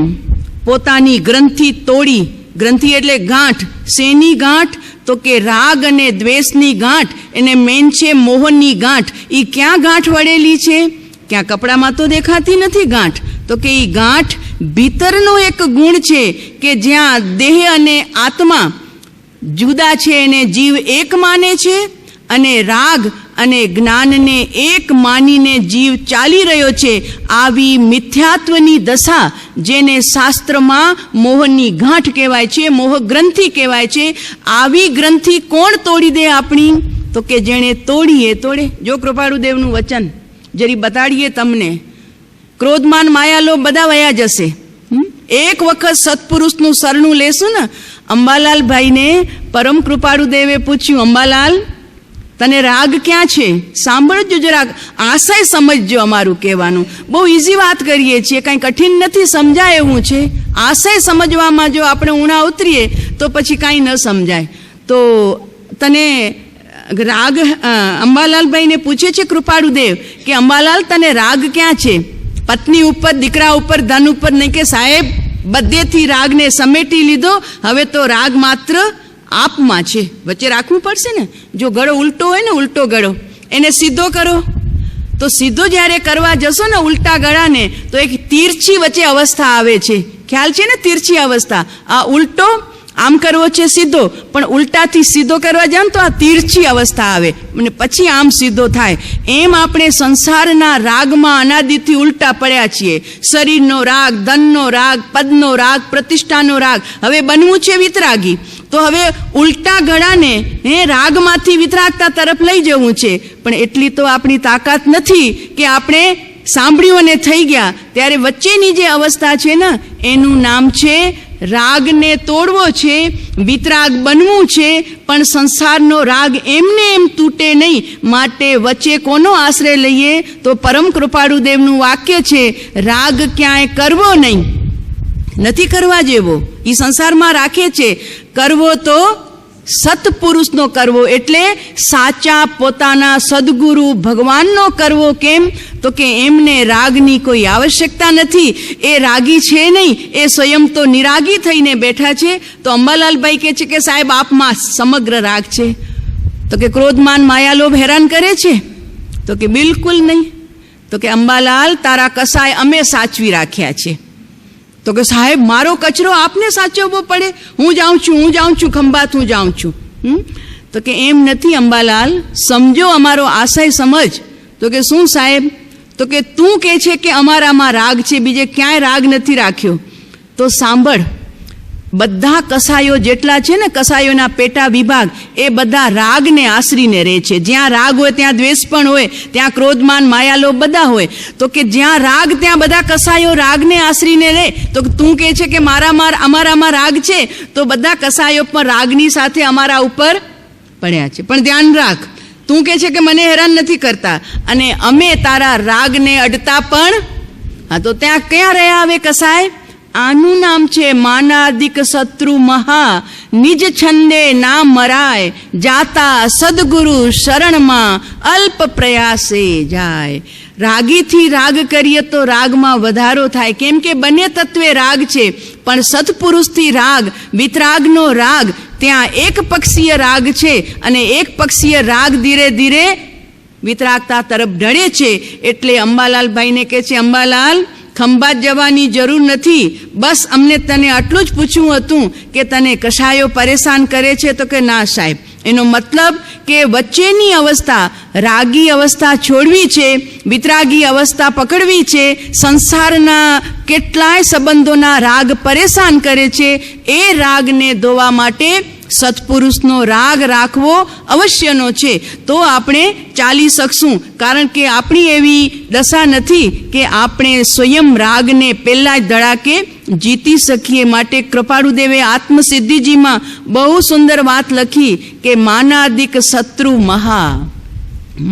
Speaker 1: પોતાની ગ્રંથિ તોડી, ગ્રંથિ એટલે ગાંઠ, શેની ગાંઠ? તો કે રાગ અને દ્વેષની ગાંઠ, એને મેન છે મોહનની ગાંઠ. એ ક્યાં ગાંઠ વળેલી છે? ક્યાં કપડામાં તો દેખાતી નથી ગાંઠ. તો કે એ ગાંઠ ભીતરનો એક ગુણ છે કે જ્યાં દેહ અને આત્મા જુદા છે એને જીવ એક માને છે, અને રાગ અને જ્ઞાનને એક માનીને જીવ ચાલી રહ્યો છે. આવી મિથ્યાત્વની દશા, જેને શાસ્ત્રમાં મોહનની ગાંઠ કહેવાય છે, મોહ ગ્રંથિ કહેવાય છે. આવી ગ્રંથિ કોણ તોડી દે આપણી? તો કે જેણે તોડી એ તોડે. જો કૃપાળુદેવનું વચન જરી બતાડીએ તમને. ક્રોધમાન માયાલોભ બધા વયા જશે. એક વખત સત્પુરુષનું શરણું લેશું ને. અંબાલાલભાઈને પરમ કૃપાળુદેવે પૂછ્યું, અંબાલાલ તને રાગ ક્યાં છે? સાંભળજો જરાક, આશય સમજજો અમારું કહેવાનું. બહુ ઇઝી વાત કરીએ છીએ, કાંઈ કઠિન નથી, સમજાય એવું છે. આશય સમજવામાં જો આપણે ઊણા ઉતરીએ તો પછી કાંઈ ન સમજાય. તો તને રાગ, અંબાલાલભાઈને પૂછે છે કૃપાળુદેવ કે અંબાલાલ તને રાગ ક્યાં છે? પત્ની ઉપર, દીકરા ઉપર, ધન ઉપર નહીં? કે સાહેબ બધેથી રાગને સમેટી લીધો, હવે તો રાગ માત્ર આપમાં છે. વચ્ચે રાખવું પડશે ને. જો ગળો ઉલટો હોય ને, ઉલટો ગળો, એને સીધો કરો. તો સીધો જ્યારે કરવા જશો ને ઉલટા ગળાને, તો એક તીરછી વચ્ચે અવસ્થા આવે છે. ખ્યાલ છે ને તીરછી અવસ્થા? આ ઉલટો આમ કરવો છે સીધો, પણ ઉલટાથી સીધો કરવા જાવ તો આ તીરછી અવસ્થા આવે અને પછી આમ સીધો થાય. એમ આપણે સંસારના રાગમાં અનાદિથી ઉલટા પડ્યા છીએ. શરીરનો રાગ, ધનનો રાગ, પદનો રાગ, પ્રતિષ્ઠાનો રાગ. હવે બનવું છે વિતરાગી, તો હવે ઉલટા ગળાને રાગમાંથી વિતરાગતા તરફ લઈ જવું છે. પણ એટલી તો આપણી તાકાત નથી કે આપણે સાંભળ્યું અને થઈ ગયા. ત્યારે વચ્ચેની જે અવસ્થા છે ને, એનું નામ છે રાગને તોડવો છે, વિતરાગ બનવું છે. પણ સંસારનો રાગ એમને એમ તૂટે નહીં, માટે વચ્ચે કોનો આશ્રય લઈએ? તો પરમ કૃપાળુદેવનું વાક્ય છે, રાગ ક્યાંય કરવો નહીં, નથી કરવા જેવો. એ સંસારમાં રાખે છે. કરવો તો સત્પુરુષનો કરવો એટલે સાચા પોતાના સદગુરુ ભગવાનનો કરવો. કેમ? તો કે એમને રાગની કોઈ આવશ્યકતા નથી, એ રાગી છે નહીં, એ સ્વયં તો નિરાગી થઈને બેઠા છે. તો અંબાલાલભાઈ કહે છે કે સાહેબ આપમાં સમગ્ર રાગ છે. તો કે ક્રોધમાન માયાલોભ હેરાન કરે છે? તો કે બિલકુલ નહીં. તો કે અંબાલાલ તારા કસાય અમે સાચવી રાખ્યા છે. તો કે સાહેબ મારો કચરો આપને સાચવવો પડે? હું જાઉં છું ખંભાત, હું જાઉં છું. તો કે એમ નથી અંબાલાલ, સમજો અમારો આશય સમજ. તો કે શું સાહેબ? તો કે તું કહે છે કે અમારામાં રાગ છે, બીજે ક્યાંય રાગ નથી રાખ્યો. તો સાંભળ, બધા કસાયો જેટલા છે ને, કસાયોના પેટા વિભાગ, એ બધા રાગને આશરીને રહે છે. જ્યાં રાગ હોય ત્યાં દ્વેષ પણ હોય, ત્યાં ક્રોધમાન માયાલોભ બધા હોય. તો કે જ્યાં રાગ ત્યાં બધા કસાયો રાગને આશરીને રહે. તો તું કહે છે કે અમારામાં રાગ છે, તો બધા કસાયો પણ રાગની સાથે અમારા ઉપર પડ્યા છે. પણ ધ્યાન રાખ, તું કહે છે કે મને હેરાન નથી કરતા અને અમે તારા રાગને અડતા પણ. હા, તો ત્યાં ક્યાં રહ્યા હવે કસાય? આનું નામ છે માનાદિક શત્રુ મહા, નિજ છંદે ના મરાય, જાતા સદગુરુ શરણમાં અલ્પ પ્રયાસે જાય. રાગીથી રાગ કરીએ તો રાગમાં વધારો થાય, કેમ કે બંને તત્વે રાગ છે. પણ સત્પુરુષથી રાગ, વિતરાગનો રાગ, ત્યાં એક પક્ષીય રાગ છે અને એક પક્ષીય રાગ ધીરે ધીરે વિતરાગતા તરફ ઢળે છે. એટલે અંબાલાલભાઈને કહે છે, અંબાલાલ ખંભાત જવાની જરૂર નથી, બસ અમને તને આટલું જ પૂછવું હતું કે તને કશાયો પરેશાન કરે છે? તો કે ના સાહેબ, એનો મતલબ કે વચ્ચેની અવસ્થા, રાગી અવસ્થા છોડવી છે, વિતરાગી અવસ્થા પકડવી છે. સંસારના કેટલાય સંબંધોના રાગ પરેશાન કરે છે, એ રાગને ધોવા માટે સત્પુરુષનો રાગ રાખવો અવશ્યનો છે. તો આપણે ચાલી શકશું, કારણ કે આપણી એવી દશા નથી કે આપણે સ્વયં રાગને પહેલા જ ધડાકે જીતી શકીએ. માટે કૃપાળુદેવે આત્મસિદ્ધિજીમાં બહુ સુંદર વાત લખી કે માનાદિક શત્રુ મહા.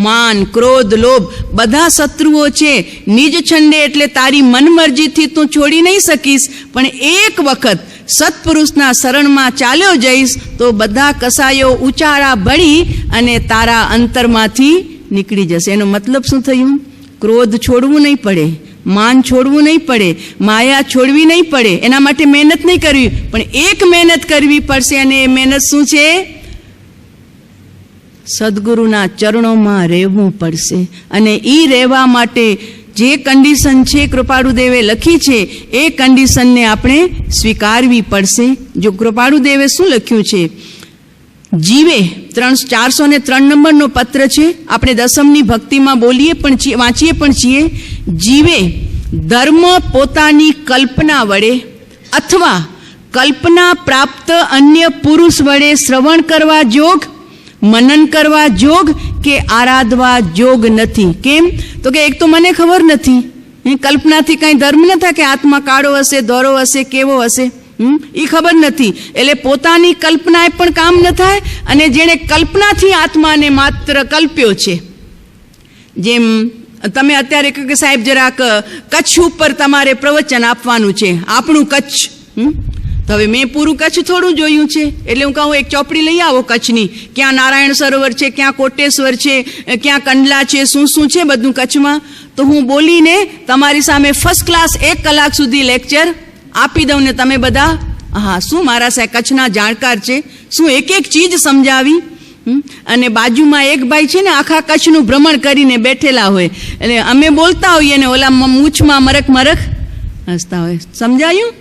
Speaker 1: માન, ક્રોધ, લોભ બધા શત્રુઓ છે. નિજ છંદે એટલે તારી મનમરજીથી તું છોડી નહીં શકીશ, પણ એક વખત સત્પુરુષના શરણમાં ચાલ્યો જઈશ તો બધા કસાયો ઉચારા ભળી અને તારા અંતરમાંથી નીકળી જશે. એનો મતલબ શું થયું? ક્રોધ છોડવું નહીં પડે, માન છોડવું નહીં પડે, માયા છોડવી નહીં પડે, એના માટે મહેનત નહીં કરવી, પણ એક મહેનત કરવી પડશે. અને એ મહેનત શું છે? સદગુરુના ચરણોમાં રહેવું પડશે. અને એ રહેવા માટે જે કન્ડિશન છે કૃપાળુદેવે લખી છે, એ કન્ડિશનને આપણે સ્વીકારવી પડશે. જો કૃપાળુદેવે શું લખ્યું છે? જીવે 403 નંબરનો પત્ર છે, આપણે દસમની ભક્તિમાં બોલીએ પણ છીએ, વાંચીએ પણ છીએ. જીવે ધર્મ પોતાની કલ્પના વડે અથવા કલ્પના પ્રાપ્ત અન્ય પુરુષ વડે શ્રવણ કરવા જોગ, મનન કરવા જોગ કે આરાધવા જોગ નથી. કેમ? તો કે એક તો મને ખબર નથી, કલ્પનાથી કંઈ ધર્મ ન થાય કે આત્મા કાળો હશે, ધોરો હશે, કેવો હશે, એ ખબર નથી. એટલે પોતાની કલ્પનાએ પણ કામ ન થાય. અને જેણે કલ્પનાથી આત્માને માત્ર કલ્પ્યો છે, જેમ તમે અત્યારે કહો કે સાહેબ જરાક કચ્છ ઉપર તમારે પ્રવચન આપવાનું છે, આપણું કચ્છ. તો હવે મેં પૂરું કચ્છ થોડું જોયું છે, એટલે હું કહું એક ચોપડી લઈ આવો કચ્છની, ક્યાં નારાયણ સરોવર છે, ક્યાં કોટેશ્વર છે, ક્યાં કંડલા છે, શું શું છે બધું કચ્છમાં. તો હું બોલીને તમારી સામે ફર્સ્ટ ક્લાસ 1 કલાક સુધી લેક્ચર આપી દઉં ને તમે બધા હા શું મારા સાહેબ કચ્છના જાણકાર છે, શું એક એક ચીજ સમજાવી. અને બાજુમાં એક ભાઈ છે ને આખા કચ્છનું ભ્રમણ કરીને બેઠેલા હોય, એટલે અમે બોલતા હોઈએ ને ઓલા મૂછમાં મરક મરક હસતા હોય. સમજાયું?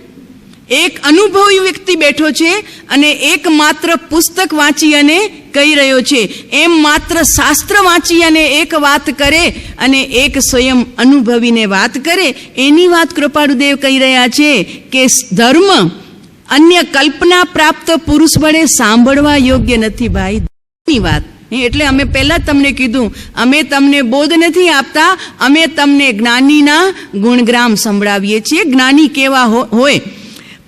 Speaker 1: એક અનુભવી વ્યક્તિ બેઠો છે અને એક માત્ર પુસ્તક વાંચી અને કહી રહ્યો છે. એમ માત્ર શાસ્ત્ર વાંચી અને એક વાત કરે અને એક સ્વયં અનુભવીને વાત કરે, એની વાત કૃપાળુદેવ કહી રહ્યા છે કે ધર્મ અન્ય કલ્પના પ્રાપ્ત પુરુષ વડે સાંભળવા યોગ્ય નથી. ભાઈ ની વાત એટલે અમે પહેલા તમને કીધું, અમે તમને બોધ નથી આપતા, અમે તમને જ્ઞાનીના ગુણગ્રામ સંભળાવીએ છીએ. જ્ઞાની કેવા હોય?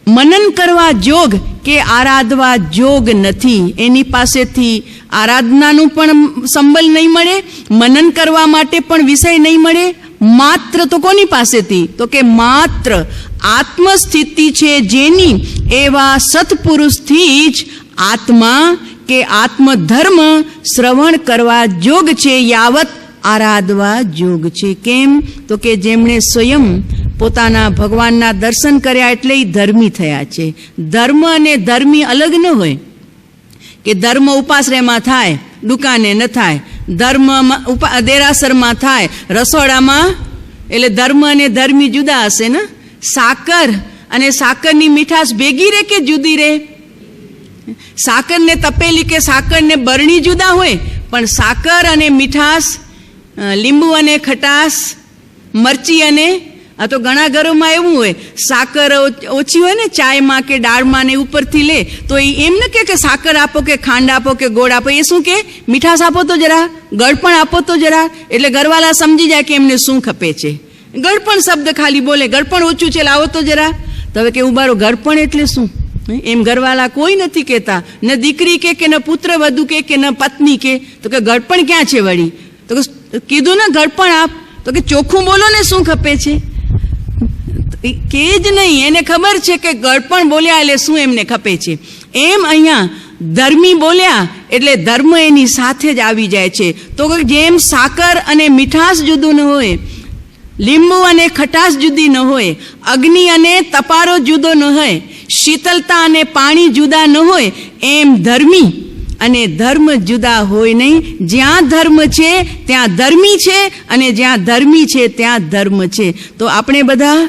Speaker 1: મનન કરવા જોગ કે આરાધવા જોગ નથી. એની પાસેથી આરાધનાનું પણ સંબલ નહીં મળે, મનન કરવા માટે પણ વિષય નહીં મળે. માત્ર તો કોની પાસેથી? તો કે માત્ર આત્મસ્થિતિ છે જેની, એવા સત્પુરુષથી જ આત્મા કે આત્મધર્મ શ્રવણ કરવા જોગ છે, યાવત આરાધવા જોગ છે. કેમ? તો કે જેમણે સ્વયં પોતાના ભગવાનના દર્શન કર્યા એટલે એ ધર્મી થયા છે. ધર્મ અને ધર્મી અલગ ન હોય કે ધર્મ ઉપાશ્રયમાં થાય, દુકાને ન થાય, ધર્મ દેરાસરમાં થાય, રસોડામાં, એટલે ધર્મ અને ધર્મી જુદા હશે ને. સાકર અને સાકરની મીઠાશ ભેગી રહે કે જુદી રહે? સાકરને તપેલી કે સાકરને બરણી જુદા હોય, પણ સાકર અને મીઠાશ, લીંબુ અને ખટાશ, મરચી અને, આ તો ઘણા ઘરોમાં એવું હોય, સાકર ઓછી હોય ને ચાયમાં કે દાળમાં ને ઉપરથી લે તો એમ ન કે સાકર આપો કે ખાંડ આપો કે ગોળ આપો, એ શું કે મીઠાશ આપો તો જરા, ગળપણ આપો તો જરા. એટલે ઘરવાળા સમજી જાય કે એમને શું ખપે છે. ગળપણ શબ્દ ખાલી બોલે, ગળપણ ઓછું છે લાવો તો જરા. તો હવે કે ઉભારો, ગળપણ એટલે શું? એમ ઘરવાળા કોઈ નથી કહેતા, ન દીકરી કે ન પુત્ર વધુ કે ન પત્ની કે. તો કે ગળપણ ક્યાં છે વળી? તો કીધું ને ગળપણ આપ. તો કે ચોખ્ખું બોલો ને શું ખપે છે. કે જ નહીં, એને ખબર છે કે ગળપણ બોલ્યા એટલે શું એમને ખપે છે. એમ અહીંયા ધર્મી બોલ્યા એટલે ધર્મ એની સાથે જ આવી જાય છે. તો જેમ સાકર અને મીઠાશ જુદું ન હોય, લીંબુ અને ખટાશ જુદી ન હોય, અગ્નિ અને તપારો જુદો ન હોય, શીતલતા અને પાણી જુદા ન હોય, એમ ધર્મી અને ધર્મ જુદા હોય નહીં. જ્યાં ધર્મ છે ત્યાં ધર્મી છે, અને જ્યાં ધર્મી છે ત્યાં ધર્મ છે. તો આપણે બધા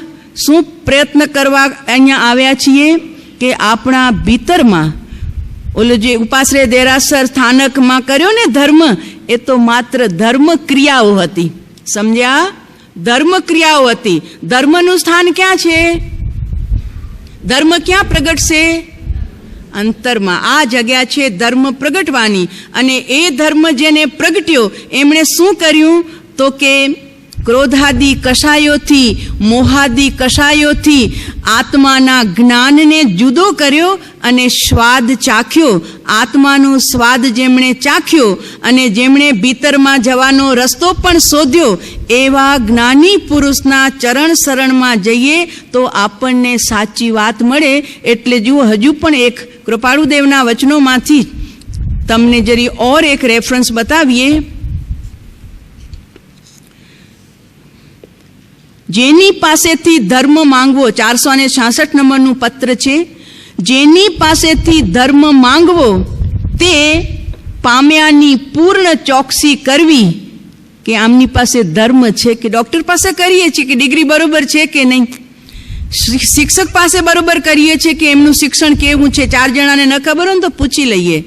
Speaker 1: શું પ્રયત્ન કરવા અહીંયા આવ્યા છીએ કે આપણા ભીતરમાં ઓલો જે ઉપાશ્રય દેરાસર સ્થાનકમાં કર્યો ને ધર્મ, એ તો માત્ર ધર્મ ક્રિયાઓ હતી. સમજ્યા? ધર્મ ક્રિયાઓ હતી. ધર્મનું સ્થાન ક્યાં છે? ધર્મ ક્યાં પ્રગટશે? અંતરમાં. આ જગ્યા છે ધર્મ પ્રગટવાની. અને એ ધર્મ જેને પ્રગટ્યો એમણે શું કર્યું? તો કે ક્રોધાદી કષાયોથી, મોહાદી કષાયોથી આત્માના જ્ઞાનને જુદો કર્યો અને સ્વાદ ચાખ્યો. આત્માનો સ્વાદ જેમણે ચાખ્યો અને જેમણે ભીતરમાં જવાનો રસ્તો પણ શોધ્યો, એવા જ્ઞાની પુરુષના ચરણ શરણમાં જઈએ તો આપણને સાચી વાત મળે. એટલે જુઓ, હજુ પણ એક કૃપાળુદેવના વચનોમાંથી તમને જરી ઓર એક રેફરન્સ બતાવીએ. જેની પાસેથી ધર્મ માંગવો, 466 નંબરનું પત્ર છે. જેની પાસેથી ધર્મ માંગવો તે પામ્યાની પૂર્ણ ચોકસી કરવી. કે આમની પાસે ધર્મ છે કે ડૉક્ટર પાસે કરીએ છીએ કે ડિગ્રી બરોબર છે કે નહીં, શિક્ષક પાસે બરોબર કરીએ છીએ કે એમનું શિક્ષણ કેવું છે, 4 જણાને ન ખબર હોય ને તો પૂછી લઈએ.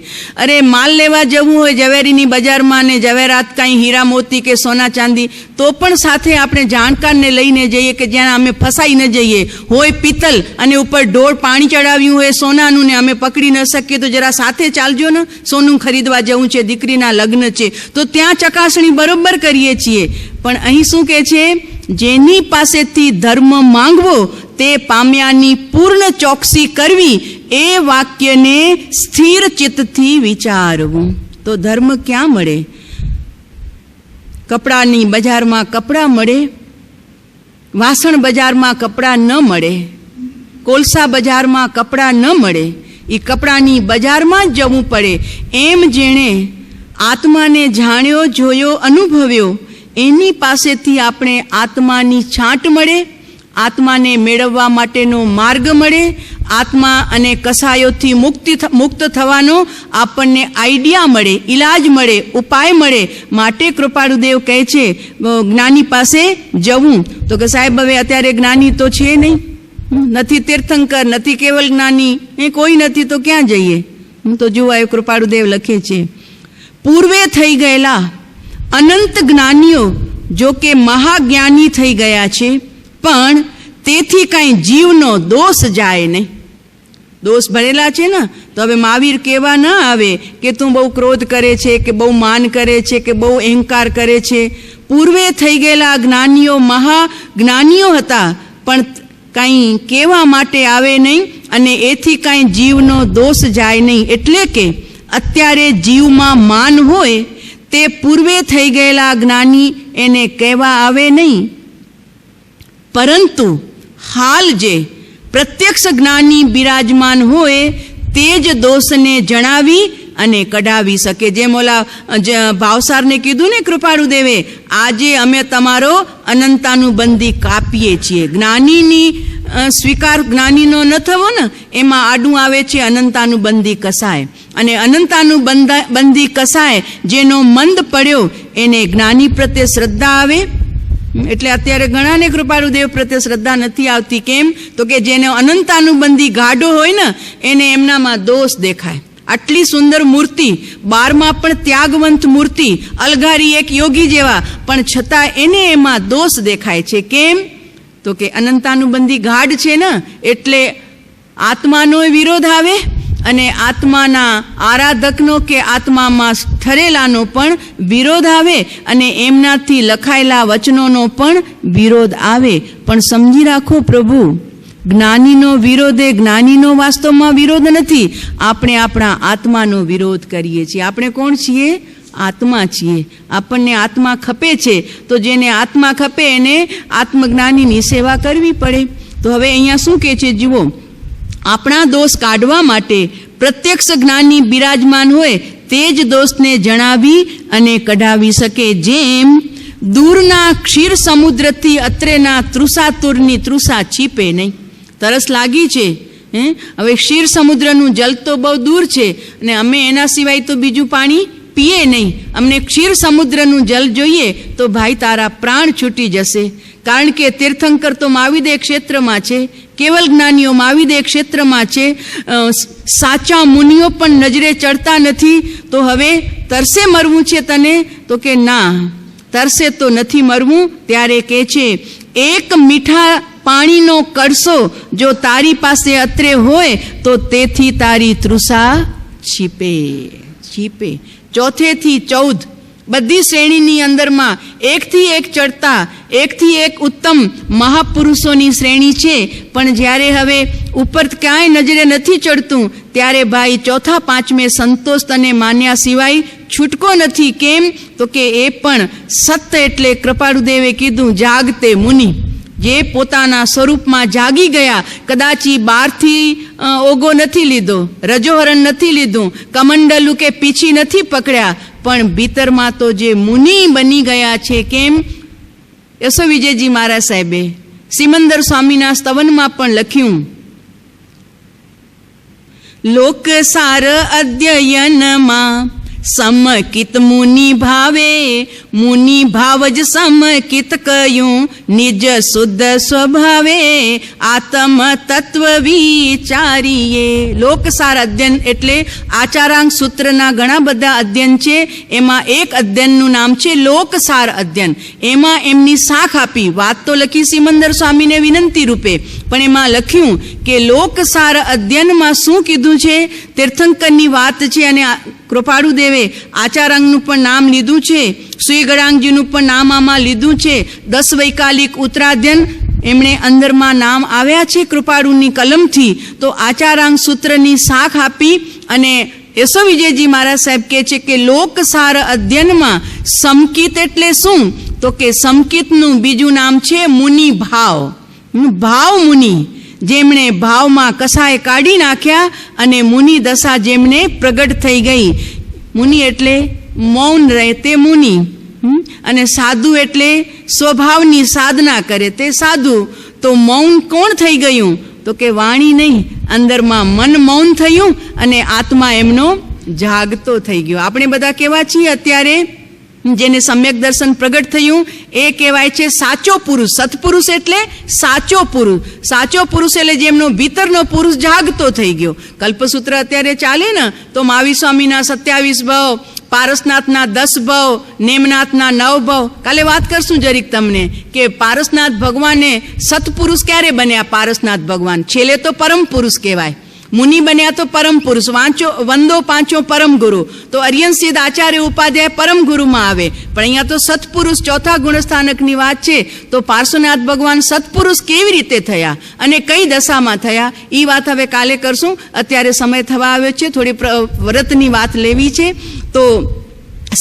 Speaker 1: અરે માલ લેવા જવું હોય ઝવેરીની બજારમાં ને ઝવેરાત કાંઈ હીરા મોતી કે સોના ચાંદી, તો પણ સાથે આપણે જાણકારને લઈને જઈએ કે જ્યાં અમે ફસાઈ ન જઈએ. હોય પિત્તલ અને ઉપર ઢોળ પાણી ચડાવ્યું હોય સોનાનું ને અમે પકડી ન શકીએ તો જરા સાથે ચાલજો ને, સોનું ખરીદવા જવું છે, દીકરીના લગ્ન છે, તો ત્યાં ચકાસણી બરોબર કરીએ છીએ. પણ અહીં શું કહે છે? જેની પાસેથી ધર્મ માંગવો તે પામ્યાની પૂર્ણ ચોકસી કરવી. એ વાક્યને સ્થિર ચિત્તથી વિચારવું. તો ધર્મ ક્યાં મળે? કપડાની બજારમાં કપડાં મળે, વાસણ બજારમાં કપડાં ન મળે, કોલસા બજારમાં કપડાં ન મળે, એ કપડાની બજારમાં જ જવું પડે. એમ જેણે આત્માને જાણ્યો, જોયો, અનુભવ્યો, એની પાસેથી આપણે આત્માની છાંટ મળે, આત્માને મેળવવા માટેનો માર્ગ મળે, આત્મા અને કસાયોથી મુક્ત થવાનો આપણને આઈડિયા મળે, ઈલાજ મળે, ઉપાય મળે. માટે કૃપાળુદેવ કહે છે જ્ઞાની પાસે જવું. તો કે સાહેબ હવે અત્યારે જ્ઞાની તો છે નહીં, નથી તીર્થંકર, નથી કેવલ જ્ઞાની, એ કોઈ નથી તો ક્યાં જઈએ? તો જુઓ એ કૃપાળુદેવ લખે છે, પૂર્વે થઈ ગયેલા અનંત જ્ઞાનીઓ જો કે મહાજ્ઞાની થઈ ગયા છે, પણ તેથી કાંઈ જીવનો દોષ જાય નહીં. દોષ ભરેલા છે ને, તો હવે મહાવીર કહેવા ન આવે કે તું બહુ ક્રોધ કરે છે, કે બહુ માન કરે છે, કે બહુ અહંકાર કરે છે. પૂર્વે થઈ ગયેલા જ્ઞાનીઓ મહાજ્ઞાનીઓ હતા, પણ કાંઈ કહેવા માટે આવે નહીં, અને એથી કાંઈ જીવનો દોષ જાય નહીં. એટલે કે અત્યારે જીવમાં માન હોય તે પૂર્વે થઈ ગયેલા જ્ઞાની એને કહેવા આવે નહીં, પરંતુ હાલ જે પ્રત્યક્ષ જ્ઞાની બિરાજમાન હોય તે જ દોષને જણાવી અને કઢાવી શકે. જેમ ઓલા ભાવસારને કીધું ને કૃપાળુ દેવે, આજે અમે તમારો અનંતાનુબંધી કાપીએ છીએ. જ્ઞાનીની સ્વીકાર જ્ઞાનીનો ન થવો ને એમાં આડું આવે છે અનંતાનુબંધી કસાય. અને અનંતાનુબંધી કસાય જેનો મંદ પડ્યો એને જ્ઞાની પ્રત્યે શ્રદ્ધા આવે. એટલે અત્યારે ઘણાને કૃપાળુદેવ પ્રત્યે શ્રદ્ધા નથી આવતી. કેમ? તો કે જેનો અનંતાનુબંધી ગાઢો હોય ને એને એમનામાં દોષ દેખાય. આટલી સુંદર મૂર્તિ, 12માં પણ ત્યાગવંત મૂર્તિ, અલઘારી એક યોગી જેવા, પણ છતાં એને એમાં દોષ દેખાય છે. કેમ? તો કે અનંતાનુબંધી ગાઢ છે ને એટલે આત્માનો વિરોધ આવે અને આત્માના આરાધકનો કે આત્મામાં ઠરેલાનો પણ વિરોધ આવે અને એમનાથી લખાયેલા વચનોનો પણ વિરોધ આવે. પણ સમજી રાખો પ્રભુ, જ્ઞાનીનો વિરોધ એ જ્ઞાનીનો વાસ્તવમાં વિરોધ નથી. આપણે આપણા આત્માનો વિરોધ કરીએ છીએ. આપણે કોણ છીએ? આત્મા છીએ. આપણને આત્મા ખપે છે, તો જેને આત્મા ખપે એને આત્મજ્ઞાનીની સેવા કરવી પડે. તો હવે અહીંયા શું કહે છે જુઓ, આપણા દોષ કાઢવા માટે પ્રત્યક્ષ જ્ઞાની બિરાજમાન હોય તે જ દોષને જણાવી અને કઢાવી શકે. જેમ દૂરના ક્ષીર સમુદ્રથી અત્રેના તૃષાતુરની તૃષા છીપે નહીં. તરસ લાગી છે, હવે ક્ષીર સમુદ્રનું જલ તો બહુ દૂર છે અને અમે એના સિવાય તો બીજું પાણી પીએ નહીં. અમને ક્ષીર સમુદ્રનું જલ જોઈએ તો ભાઈ તારા પ્રાણ છૂટી જશે. કારણ કે તીર્થંકર તો માવિદે ક્ષેત્રમાં છે, કેવલ જ્ઞાનીઓ માવિદે ક્ષેત્રમાં છે, સાચા મુનિઓ પણ નજરે ચડતા નથી. તો હવે તરસે મરવું છે તને? તો કે ના, તરસે તો નથી મરવું. ત્યારે કહે છે, એક મીઠા પાણીનો કળશો જો તારી પાસે અત્રે હોય તો તેથી તારી તૃષા છીપે. ચોથેથી 14 બધી શ્રેણીની અંદરમાં એકથી એક ચડતા, એકથી એક ઉત્તમ મહાપુરુષોની શ્રેણી છે. પણ જ્યારે હવે ઉપર ક્યાંય નજરે નથી ચડતું ત્યારે ભાઈ ચોથા પાંચમે સંતોષ તને માન્યા સિવાય છૂટકો નથી. કેમ? તો કે એ પણ સત્ય એટલે કૃપાળુદેવે કીધું જાગતે મુનિ, જે પોતાના સ્વરૂપમાં જાગી ગયા. કદાચી બહારથી ઓગો નથી લીધો, રજોહરણ નથી લીધું, કમંડલું કે પીછી નથી પકડ્યા, પણ ભીતરમાં તો જે મુનિ બની ગયા છે. કેમ? યશો વિજયજી મહારાજ સાહેબે સિમંદર સ્વામીના સ્તવનમાં પણ લખ્યું, લોકસાર અધ્યયનમાં સમકિત મુનિ ભાવે, મુનિ ભાવ જ સમકિત કયું નિજ શુદ્ધ સ્વભાવે, આત્મ તત્વ વિચારીએ. લોકસાર અધ્યયન એટલે આચારાંગ સૂત્રના ઘણા બધા અધ્યયન છે. એમાં એક અધ્યયનનું નામ છે લોકસાર અધ્યયન. એમાં એમની શાખ આપી, વાત તો લખી સિમંદર સ્વામીને વિનંતી રૂપે, પણ એમાં લખ્યું કે લોકસાર અધ્યયનમાં શું કીધું છે. તીર્થંકરની વાત છે અને કૃપાળુદેવે આચારાંગનું પણ નામ લીધું છે, શ્રી ગળાંગજીનું પણ નામ આમાં લીધું છે. 10 વૈકાલિક ઉત્તરાધ્યન એમણે અંદરમાં નામ આવ્યા છે કૃપાળુની કલમથી. તો આચારાંગ સૂત્રની શાખ આપી અને યશો વિજયજી મહારાજ સાહેબ કહે છે કે લોકસાર અધ્યયનમાં સમકિત એટલે શું? તો કે સમકિતનું બીજું નામ છે મુનિ ભાવ. ભાવ મુનિ, જેમણે ભાવમાં કસાય કાઢી નાખ્યા અને મુનિ દશા જેમને પ્રગટ થઈ ગઈ. મુનિ એટલે મૌન રહે તે મુનિ, અને સાધુ એટલે સ્વભાવની સાધના કરે તે સાધુ. તો મૌન કોણ થઈ ગયું? તો કે વાણી નહીં, અંદરમાં મન મૌન થયું અને આત્મા એમનો જાગતો થઈ ગયો. આપણે બધા કેવા છીએ અત્યારે? જેને સમ્યક દર્શન પ્રગટ થયું એ કહેવાય છે સાચો પુરુષ. સત્પુરુષ એટલે સાચો પુરુષ. સાચો પુરુષ એટલે જેમનો ભીતરનો પુરુષ જાગતો થઈ ગયો. કલ્પસૂત્ર અત્યારે ચાલે ને તો મહાવીર સ્વામીના 27 ભાવ, પારસનાથના 10 ભાવ, નેમનાથના 9 ભાવ. કાલે વાત કરશું જરીક તમને કે પારસનાથ ભગવાને સત્પુરુષ ક્યારે બન્યા. પારસનાથ ભગવાન છેલ્લે તો પરમ પુરુષ કહેવાય. મુનિ બન્યા તો પરમ પુરુષ. વંદો પાંચો પરમ ગુરુ. તો અરિયન સિદ્ધ આચાર્ય ઉપાધ્યાય પરમ ગુરુમાં આવે, પણ અહીંયા તો સત્પુરુષ ચોથા ગુણસ્થાનકની વાત છે. તો પાર્શ્વનાથ ભગવાન સત્પુરુષ કેવી રીતે થયા અને કઈ દશામાં થયા એ વાત હવે કાલે કરશું. અત્યારે સમય થવા આવ્યો છે, થોડી વ્રતની વાત લેવી છે. તો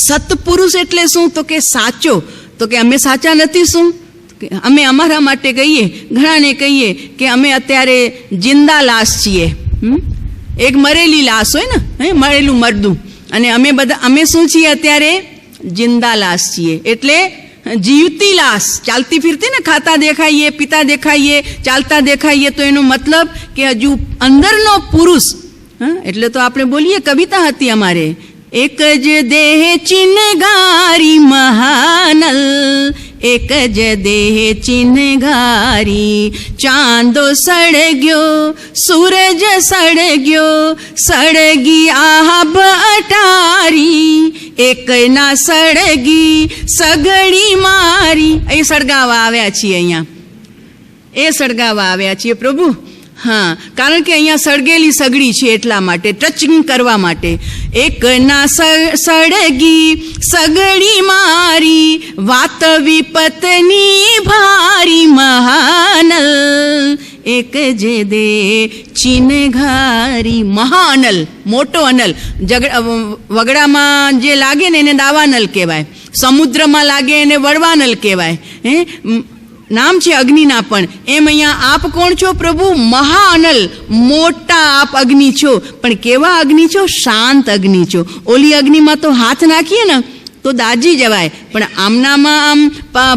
Speaker 1: સત્પુરુષ એટલે શું? તો કે સાચો. તો કે અમે સાચા નથી શું? અમે અમારા માટે કહીએ, ઘણાને કહીએ કે અમે અત્યારે જિંદા લાશ છીએ. એક મરેલી લાશ હોય ને, મરેલું મરદું, અને અમે શું છીએ અત્યારે? જિંદા લાશ છીએ. એટલે જીવતી લાશ, ચાલતી ફિરતી ને, ખાતા દેખાઈએ, પીતા દેખાઈએ, ચાલતા દેખાઈએ, તો એનો મતલબ કે હજુ અંદરનો પુરુષ. એટલે તો આપણે બોલીએ, કવિતા હતી અમારે, એક જ દેહ ચિનગારી મહાનલ, એક જ દેહ ચિનગારી, ચાંદો સળગ્યો, સૂરજ સળગ્યો, સળગી આભ અટારી, એક ના સળગી સગડી મારી. એ સળગાવા આવ્યા છીએ અહીંયા, એ સળગાવા આવ્યા છીએ પ્રભુ. હા, કારણ કે અહીંયા સળગેલી સગડી છે એટલા માટે, ટચિંગ કરવા માટે. એક ના સળગી સગડી મારી, વાત વિપતની ભારી મહાનલ, એક જે દે ચિનગારી. મહાઅનલ, મોટો અનલ. વગડામાં જે લાગે ને એને દાવાનલ કહેવાય, સમુદ્રમાં લાગે એને વડવાનલ કહેવાય. નામ છે અગ્નિના પણ. એમ અહીંયા આપ કોણ છો પ્રભુ? મહાઅનલ, મોટા આપ અગ્નિ છો. પણ કેવા અગ્નિ છો? શાંત અગ્નિ છો. ઓલી અગ્નિમાં તો હાથ નાખીએ ને તો દાજી જવાય, પણ આમનામાં આમ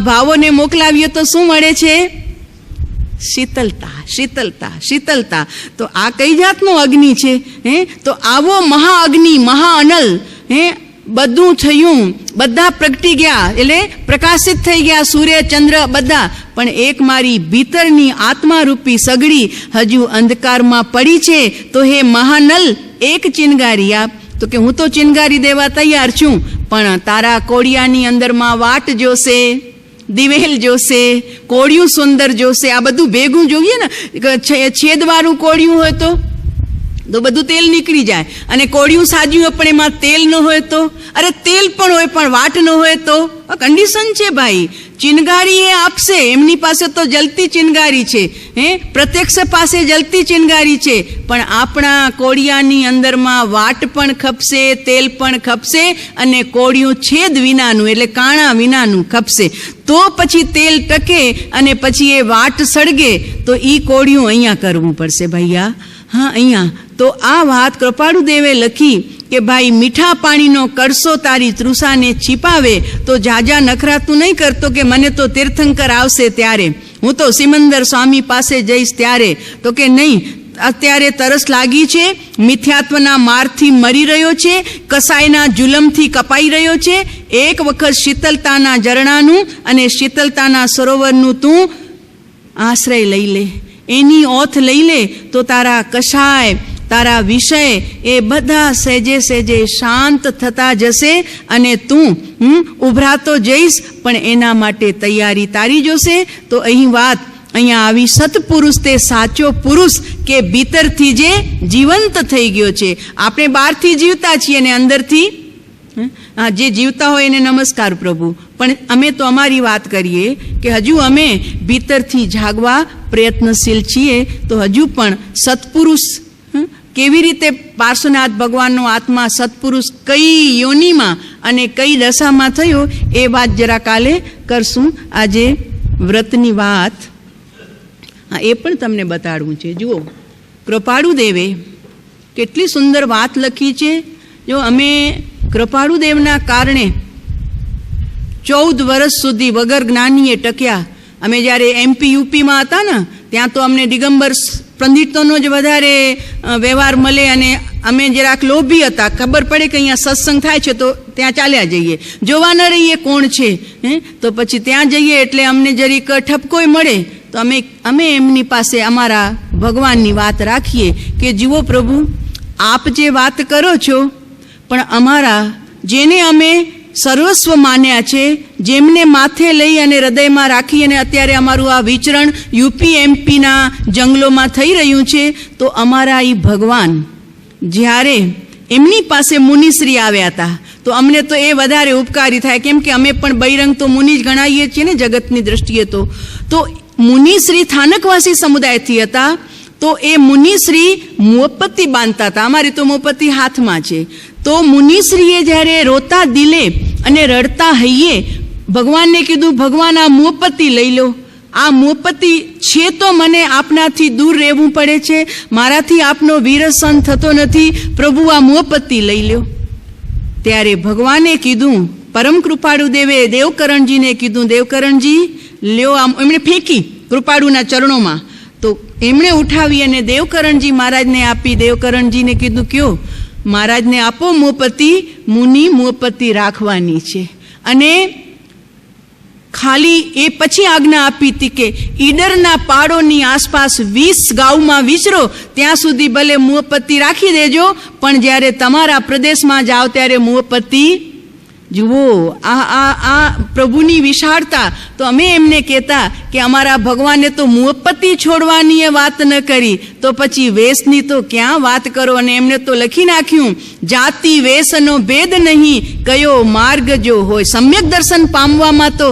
Speaker 1: ભાવોને મોકલાવીએ તો શું મળે છે? શીતલતા, શીતલતા, શીતલતા. તો આ કઈ જાતનો અગ્નિ છે? તો આવો મહાઅગ્નિ, મહાઅનલ, બધું થયું, બધા પ્રગટી ગયા, એટલે પ્રકાશિત થઈ ગયા, સૂર્ય ચંદ્ર બધા. પણ એક મારી ભીતરની આત્મારૂપી સગડી હજુ અંધકારમાં પડી છે. તો હે મહાનલ, એક ચિનગારી આપ. તો કે હું તો ચિનગારી દેવા તૈયાર છું, પણ તારા કોડિયાની અંદરમાં વાટ જોશે, દિવેલ જોશે, કોડિયું સુંદર જોશે. આ બધું ભેગું જોઈએ ને. છેદવાળું કોડિયું હોય તો બધું તેલ નીકળી જાય, અને કોડિયું સાજ્યું હોય પણ એમાં તેલ ન હોય તો, અરે તેલ પણ હોય પણ વાટ ન હોય તો, કન્ડિશન છે ભાઈ. ચિનગારી એ આપશે, એમની પાસે તો જલતી ચિનગારી છે, પ્રત્યક્ષ પાસે જલતી ચિનગારી છે. પણ આપણા કોડિયાની અંદરમાં વાટ પણ ખપશે, તેલ પણ ખપશે, અને કોડિયું છેદ વિનાનું એટલે કાણા વિનાનું ખપશે. તો પછી તેલ ટકે અને પછી એ વાટ સળગે. તો એ કોડિયું અહીંયા કરવું પડશે ભૈયા. હા, અહીંયા. તો આ વાત કૃપાળુ દેવે લખી કે ભાઈ મીઠા પાણીનો કરસો તારી તૃષાને છીપાવે. તો જાજા નખરાતું નહીં કરતો કે મને તો તીર્થંકર આવશે ત્યારે, હું તો સિમંદર સ્વામી પાસે જઈશ ત્યારે. તો કે નહીં, અત્યારે તરસ લાગી છે, મિથ્યાત્વના મારથી મરી રહ્યો છે, કસાયના જુલમથી કપાઈ રહ્યો છે. એક વખત શીતલતાના ઝરણાનું અને શીતલતાના સરોવરનું તું આશ્રય લઈ લે, એની ઓથ લઈ લે. તો તારા કષાય, તારા વિષય એ બધા સહેજે સહેજે શાંત થતા જશે, અને તું ઉભરાતો જઈશ, પણ એના માટે તૈયારી તારી જોશે. તો અહીં વાત અહીંયા આવી, સત્પુરુષ તે સાચો પુરુષ કે ભીતરથી જે જીવંત થઈ ગયો છે. આપણે બહારથી જીવતા છીએ અને અંદરથી જે જીવતા હોય એને નમસ્કાર પ્રભુ. પણ અમે તો અમારી વાત કરીએ કે હજુ અમે ભીતરથી જાગવા પ્રયત્નશીલ છીએ. તો હજુ પણ સત્પુરુષ કેવી રીતે પાર્શ્વનાથ ભગવાનનો આત્મા સત્પુરુષ કઈ યોનિમાં અને કઈ દશામાં થયો એ વાત જરા કાલે કરશું. આજે વ્રતની વાત એ પણ તમને બતાડવું છે. જુઓ, કૃપાળુ દેવે કેટલી સુંદર વાત લખી છે. જો અમે કૃપાળુ દેવના કારણે 14 વર્ષ સુધી વગર જ્ઞાનીએ ટક્યા. અમે જ્યારે MP UPમાં હતા ને ત્યાં તો અમને દિગંબર પંડિતોનો જ વધારે વ્યવહાર મળે, અને અમે જરાક લોભી હતા. ખબર પડે કે અહીંયા સત્સંગ થાય છે તો ત્યાં ચાલ્યા જઈએ, જોવા ન રહીએ કોણ છે. તો પછી ત્યાં જઈએ એટલે અમને જરીક ઠપકોય મળે. તો અમે એમની પાસે અમારા ભગવાનની વાત રાખીએ કે જુઓ પ્રભુ, આપ જે વાત કરો છો, પણ અમારા જેને અમે સર્વસ્વ માન્યા છે, જેમને માથે લઈ અને હૃદયમાં રાખી અને અત્યારે અમારું આ વિચરણ UPMPના જંગલોમાં થઈ રહ્યું છે, તો અમારા એ ભગવાન જ્યારે એમની પાસે મુનિશ્રી આવ્યા હતા તો અમને તો એ વધારે ઉપકારી થાય, કેમ કે અમે પણ બૈરંગ તો મુનિ જ ગણાવીએ છીએ ને જગતની દ્રષ્ટિએ. તો મુનિશ્રી સ્થાનકવાસી સમુદાયથી હતા. તો એ મુનિશ્રી મોપત્તી બાંધતા હતા. અમારી તો મોપત્તી હાથમાં છે. તો મુનિશ્રીએ જ્યારે રોતા દિલે અને રડતા હૈયે ભગવાનને કીધું, ભગવાન આ મોપત્તી લઈ લો, આ મુપતિ છે તો મને આપનાથી દૂર રહેવું પડે છે, મારાથી આપનો વિરસન થતો નથી, પ્રભુ આ મુપતિ લઈ લ્યો. ત્યારે ભગવાને કીધું, પરમ કૃપાળુ દેવે દેવકરણજીને કીધું, દેવકરણજી લ્યો. આમ એમણે ફેંકી કૃપાળુના ચરણોમાં, તો એમણે ઉઠાવી અને દેવકરણજી મહારાજને આપી. દેવકરણજીને કીધું, કયો મહારાજને આપો મુપતિ, મુનિ મુપતિ રાખવાની છે. અને ખાલી એ પછી આજ્ઞા આપી હતી કે ઈડરના પાડોની આસપાસ 20 ગાઉમાં વિચરો, ત્યાં સુધી ભલે મુપતિ રાખી દેજો, પણ જ્યારે તમારા પ્રદેશમાં જાઓ ત્યારે મુપતિ જુઓ. આ પ્રભુની વિશાળતા. તો અમે એમને કહેતા કે અમારા ભગવાને તો મુપતિ છોડવાની વાત ન કરી, તો પછી વેશની તો ક્યાં વાત કરો. અને એમને તો લખી નાખ્યું, જાતિ વેશનો ભેદ નહીં, કયો માર્ગ જો હોય. સમ્યક દર્શન પામવામાં તો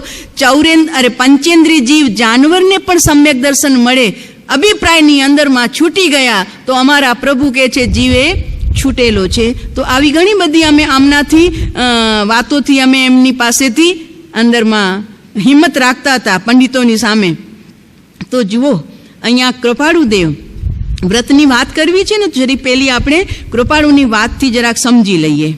Speaker 1: પંચેન્દ્રિય જીવ જાનવરને પણ સમ્યક દર્શન મળે. અભિપ્રાયની અંદરમાં છૂટી ગયા તો અમારા પ્રભુ કહે છે જીવે છૂટેલો છે. તો આવી ઘણી બધી અમે આમનાથી વાતોથી અમે એમની પાસેથી અંદરમાં હિંમત રાખતા હતા પંડિતોની સામે. તો જુઓ, અહીંયા કૃપાળુ દેવ વ્રતની વાત કરવી છે ને, જરી પહેલી આપણે કૃપાળુની વાતથી જરાક સમજી લઈએ.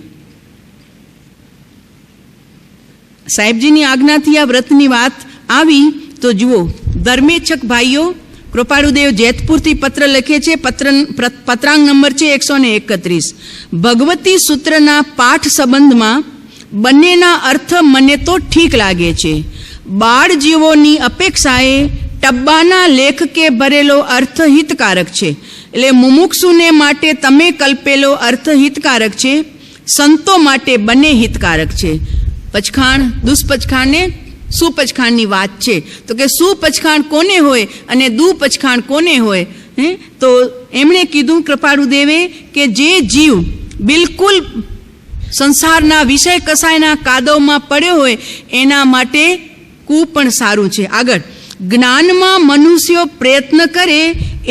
Speaker 1: સાહેબજીની આજ્ઞાથી આ વ્રતની વાત આવી. તો જુઓ, ધર્મેચ્છક ભાઈઓ, કૃપાળુદેવ જેતપુરથી પત્ર લખે છે. પત્રાંગ નંબર છે 131. ભગવતી સૂત્રના પાઠ સંબંધમાં બંનેના અર્થ મને તો ઠીક લાગે છે. બાળ જીવોની અપેક્ષાએ ટબ્બાના લેખકે ભરેલો અર્થ હિતકારક છે. એટલે મુમુક્ષુને માટે તમે કલ્પેલો અર્થ હિતકારક છે, સંતો માટે બંને હિતકારક છે. પચખાણ, દુષ્પચખાણને સુપચખાણની વાત છે. તો કે સુપચખાણ કોને હોય અને દુપચખાણ કોને હોય? તો એમણે કીધું કૃપાળુદેવે કે જે જીવ બિલકુલ સંસારના વિષય કસાયના કાદવમાં પડ્યો હોય એના માટે કુ પણ સારું છે. આગળ, જ્ઞાનમાં મનુષ્યો પ્રયત્ન કરે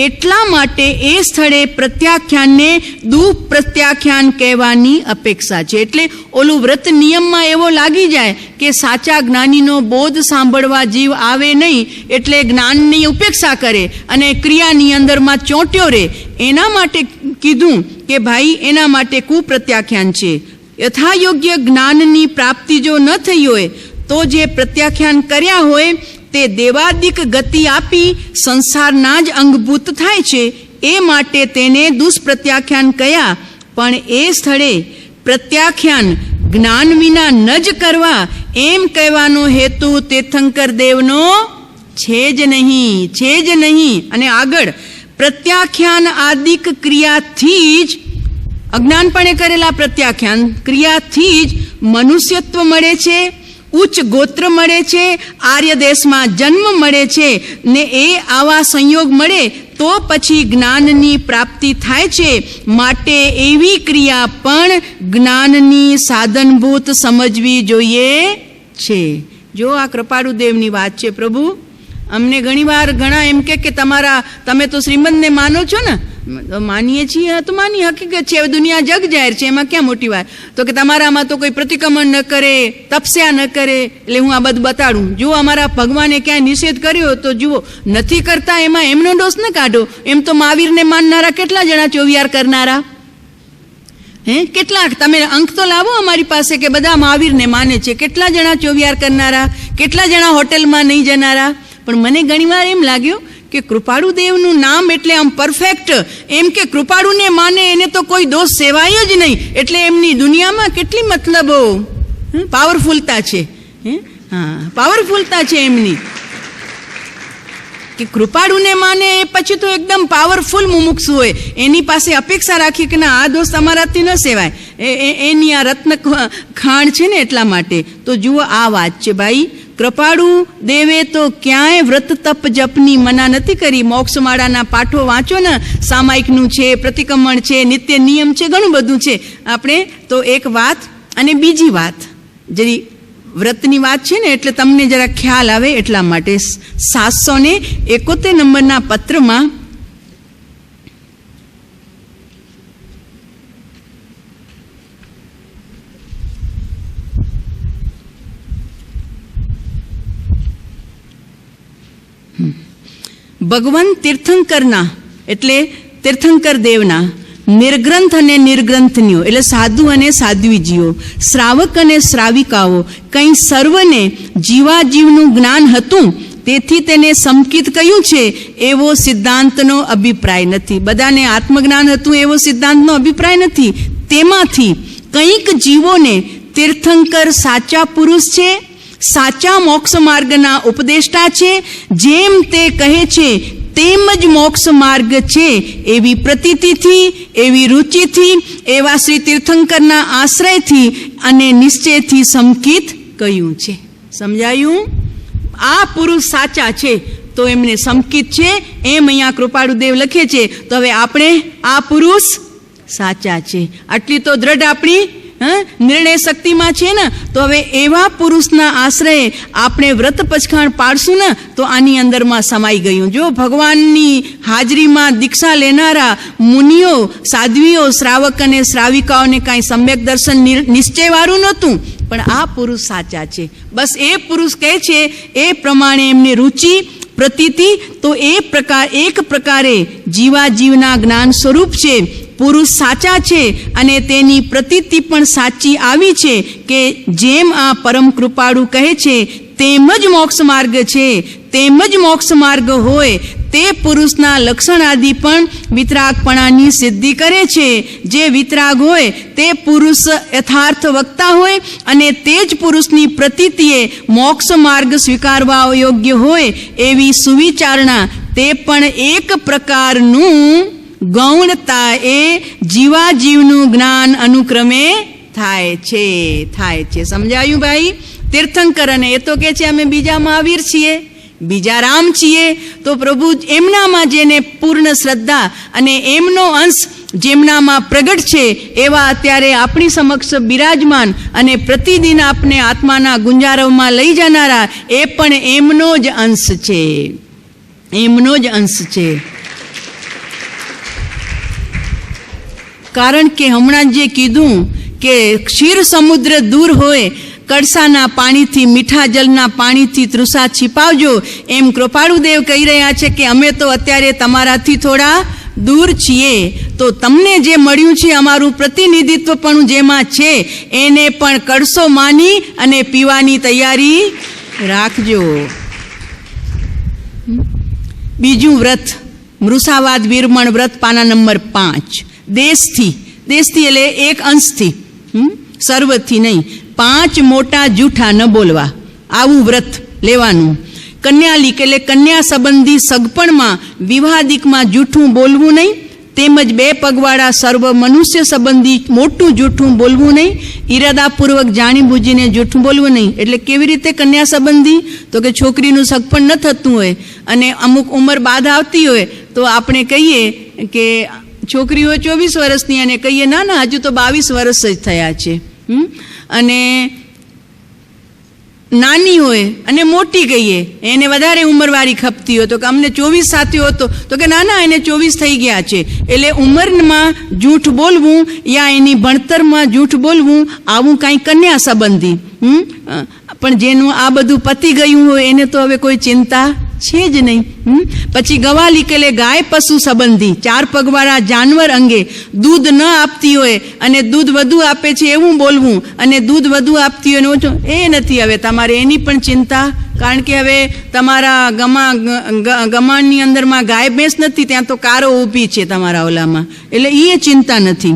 Speaker 1: એટલા માટે એ સ્થળે પ્રત્યાખ્યાનને દુઃપ્રત્યાખ્યાન કહેવાની અપેક્ષા છે. એટલે ઓલું વ્રત નિયમમાં એવો લાગી જાય કે સાચા જ્ઞાનીનો બોધ સાંભળવા જીવ આવે નહીં, એટલે જ્ઞાનની ઉપેક્ષા કરે અને ક્રિયાની અંદરમાં ચોંટ્યો રહે. એના માટે કીધું કે ભાઈ એના માટે કુપ્રત્યાખ્યાન છે. યથાયોગ્ય જ્ઞાનની પ્રાપ્તિ જો ન થઈ હોય તો જે પ્રત્યાખ્યાન કર્યા હોય તે દેવાદિક ગતિ આપી સંસારના જ અંગભૂત થાય છે. એ માટે તેને દુષ્પ્રત્યાખ્યાન કહ્યા. પણ એ સ્થળે પ્રત્યાખ્યાન જ્ઞાન વિના ન જ કરવા એમ કહેવાનો હેતુ તીર્થંકર દેવનો છે જ નહીં. અને આગળ, પ્રત્યાખ્યાન આદિક ક્રિયાથી જ, અજ્ઞાનપણે કરેલા પ્રત્યાખ્યાન ક્રિયાથી જ મનુષ્યત્વ મળે છે, ઉચ્ચ ગોત્ર મળે છે, આર્ય દેશમાં જન્મ મળે છે ને એ આવા સંયોગ મળે તો પછી જ્ઞાનની પ્રાપ્તિ થાય છે. માટે એવી ક્રિયા પણ જ્ઞાનની સાધનભૂત સમજવી જોઈએ છે. જો આ કૃપાળુદેવની વાત છે. પ્રભુ અમને ઘણા એમ કે તમે તો શ્રીમદને માનો છો ને? માનીએ છીએ, તો માની હકીકત છે. દુનિયા જગ જાહેર છે, એમાં ક્યાં મોટી વાત. તો કે તમારામાં તો કોઈ પ્રતિક્રમણ ન કરે, તપસ્યા ન કરે, એટલે હું આ બધું બતાડું. જુઓ, અમારા ભગવાને ક્યાંય નિષેધ કર્યો તો જુઓ, નથી કરતા એમાં એમનો દોષ ન કાઢો. એમ તો મહાવીરને માનનારા કેટલા જણા ચોવિયાર કરનારા? કેટલાક તમે અંક તો લાવો અમારી પાસે કે બધા મહાવીરને માને છે. કેટલા જણા ચોવિયાર કરનારા? કેટલા જણા હોટેલમાં નહીં જનારા? પણ મને ઘણીવાર એમ લાગ્યું કે કૃપાળુદેવનું નામ એટલે આમ પરફેક્ટ, એમ કે કૃપાળુને માને એને તો કોઈ દોષ સેવાય જ નહીં. એટલે એમની દુનિયામાં કેટલી મતલબો પાવરફુલતા છે. પાવરફુલતા છે એમની, કે કૃપાળુને માને એ પછી તો એકદમ પાવરફુલ મુમુક્ષુ હોય. એની પાસે અપેક્ષા રાખી કે ના, આ દોષ અમારાથી ન સેવાય. એની આ રત્ન ખાણ છે ને, એટલા માટે. તો જુઓ, આ વાત છે ભાઈ. કૃપાળુ દેવે તો ક્યાંય વ્રત તપ જપની મના નથી કરી. મોક્ષમાળાના પાઠો વાંચો ને, સામાયિકનું છે, પ્રતિક્રમણ છે, નિત્ય નિયમ છે, ઘણું બધું છે. આપણે તો એક વાત. અને બીજી વાત, જરી વ્રતની વાત છે ને એટલે તમને જરા ખ્યાલ આવે એટલા માટે 771 નંબરના પત્રમાં ભગવાન તીર્થંકરના એટલે તીર્થંકર દેવના, નિર્ગ્રંથ અને નિર્ગ્રંથનીઓ એટલે સાધુ અને સાધ્વીજીઓ, શ્રાવક અને શ્રાવિકાઓ કંઈ સર્વને જીવાજીવનું જ્ઞાન હતું, તેથી તેને સમકિત કહ્યું છે એવો સિદ્ધાંતનો અભિપ્રાય નથી. બધાને આત્મજ્ઞાન હતું એવો સિદ્ધાંતનો અભિપ્રાય નથી. તેમાંથી કંઈક જીવોને તીર્થંકર સાચા પુરુષ છે, સાચા મોક્ષ માર્ગના ઉપદેષ્ટા છે, જેમ તે કહે છે તેમ જ મોક્ષ માર્ગ છે એવી પ્રતીતિથી, એવી રુચિથી, એવા શ્રી તીર્થંકરના આશ્રયથી અને નિશ્ચયથી સમકિત કહ્યું છે. સમજાયું? આ પુરુષ સાચા છે તો એમને સમકિત છે એમ અહીંયા કૃપાળુદેવ લખે છે. તો હવે આપણે આ પુરુષ સાચા છે આટલી તો દ્રઢ આપણી નિર્ણય શક્તિમાં છે ને. તો હવે એવા પુરુષના આશ્રયે આપણે વ્રત પચખાણ પાડશું ને તો આની અંદરમાં સમાઈ ગયું. જો ભગવાનની હાજરીમાં દીક્ષા લેનારા મુનિઓ, સાધ્વીઓ, શ્રાવક અને શ્રાવિકાઓને કાંઈ સમ્યક દર્શન નિશ્ચયવાળું નહોતું, પણ આ પુરુષ સાચા છે. બસ એ પુરુષ કહે છે એ પ્રમાણે એમની રુચિ, પ્રતીતિ તો એક પ્રકારે જીવાજીવના જ્ઞાન સ્વરૂપ છે. પુરુષ સાચા છે અને તેની પ્રતીતિ પણ સાચી આવી છે કે જેમ આ પરમ કૃપાળુ કહે છે તેમ જ મોક્ષ માર્ગ છે. તેમ જ મોક્ષ માર્ગ હોય તે પુરુષના લક્ષણ આદિ પણ વિતરાગપણાની સિદ્ધિ કરે છે. જે વિતરાગ હોય તે પુરુષ યથાર્થ વક્તા હોય અને તે જ પુરુષની પ્રતીતિએ મોક્ષ માર્ગ સ્વીકારવા યોગ્ય હોય એવી સુવિચારણા તે પણ એક પ્રકારનું ગૌણતા એ જીવાજીવનું જ્ઞાન અનુક્રમે થાય છે. સમજાયું ભાઈ? તીર્થંકર અને એ તો કે છે અમે બીજા મહાવીર છીએ, બીજા રામ છીએ. તો પ્રભુ એમનામાં જેને પૂર્ણ શ્રદ્ધા અને એમનો અંશ જેમનામાં પ્રગટ છે એવા અત્યારે આપણી સમક્ષ બિરાજમાન અને પ્રતિદિન આપને આત્માના ગુંજારવમાં લઈ જનારા એ પણ એમનો જ અંશ છે, એમનો જ અંશ છે. કારણ કે હમણાં જે કીધું કે ક્ષીર સમુદ્ર દૂર હોય, કળસાના પાણીથી, મીઠા જલના પાણીથી તૃષા छिपावજો, એમ કૃપાળુદેવ કહી રહ્યા છે કે અમે તો અત્યારે તમારાથી થોડા દૂર છીએ. તો તમને જે મળ્યું છે અમારું પ્રતિનિધિત્વ પણ જેમાં છે એને પણ કળસો માની અને પીવાની તૈયારી રાખજો. બીજું વ્રત મૃષાવાદ વિરમણ વ્રત, પાના નંબર 5. દેશથી એટલે એક અંશથી, સર્વથી નહીં. 5 મોટા જૂઠા ન બોલવા, આવું વ્રત લેવાનું. કન્યાલિક એટલે કન્યા સંબંધી સગપણમાં, વિવાહાદિકમાં જૂઠું બોલવું નહીં. તેમજ 2 પગવાળા સર્વ મનુષ્ય સંબંધી મોટું જૂઠું બોલવું નહીં. ઈરાદાપૂર્વક જાણી બૂજીને જૂઠું બોલવું નહીં. એટલે કેવી રીતે કન્યા સંબંધી? તો કે છોકરીનું સગપણ ન થતું હોય અને અમુક ઉંમર બાદ આવતી હોય તો આપણે કહીએ કે છોકરી હોય 24 વર્ષની અને કહીએ ના ના હજુ તો 22 વર્ષ જ થયા છે. અને નાની હોય અને મોટી કહીએ, એને વધારે ઉંમરવાળી ખપતી હોય તો કે અમને 24 સાથીઓ હતો તો કે ના ના એને 24 થઈ ગયા છે. એટલે ઉંમરમાં જૂઠ બોલવું યા એની ભણતરમાં જૂઠ બોલવું, આવું કાંઈ કન્યા સંબંધી. પણ જેનું આ બધું પતી ગયું હોય એને તો હવે કોઈ ચિંતા છે જ નહીં. પછી ગવાલિક એટલે ગાય પશુ સંબંધી, 4 પગવાળા જાનવર અંગે દૂધ ન આપતી હોય અને દૂધ વધુ આપે છે એવું બોલવું, અને દૂધ વધુ આપતી હોય ઓછું એ નથી હવે તમારે એની પણ ચિંતા. કારણ કે હવે તમારા ગમાણની અંદરમાં ગાય ભેંસ નથી, ત્યાં તો કારો ઊભી છે તમારા ઓલામાં, એટલે એ ચિંતા નથી.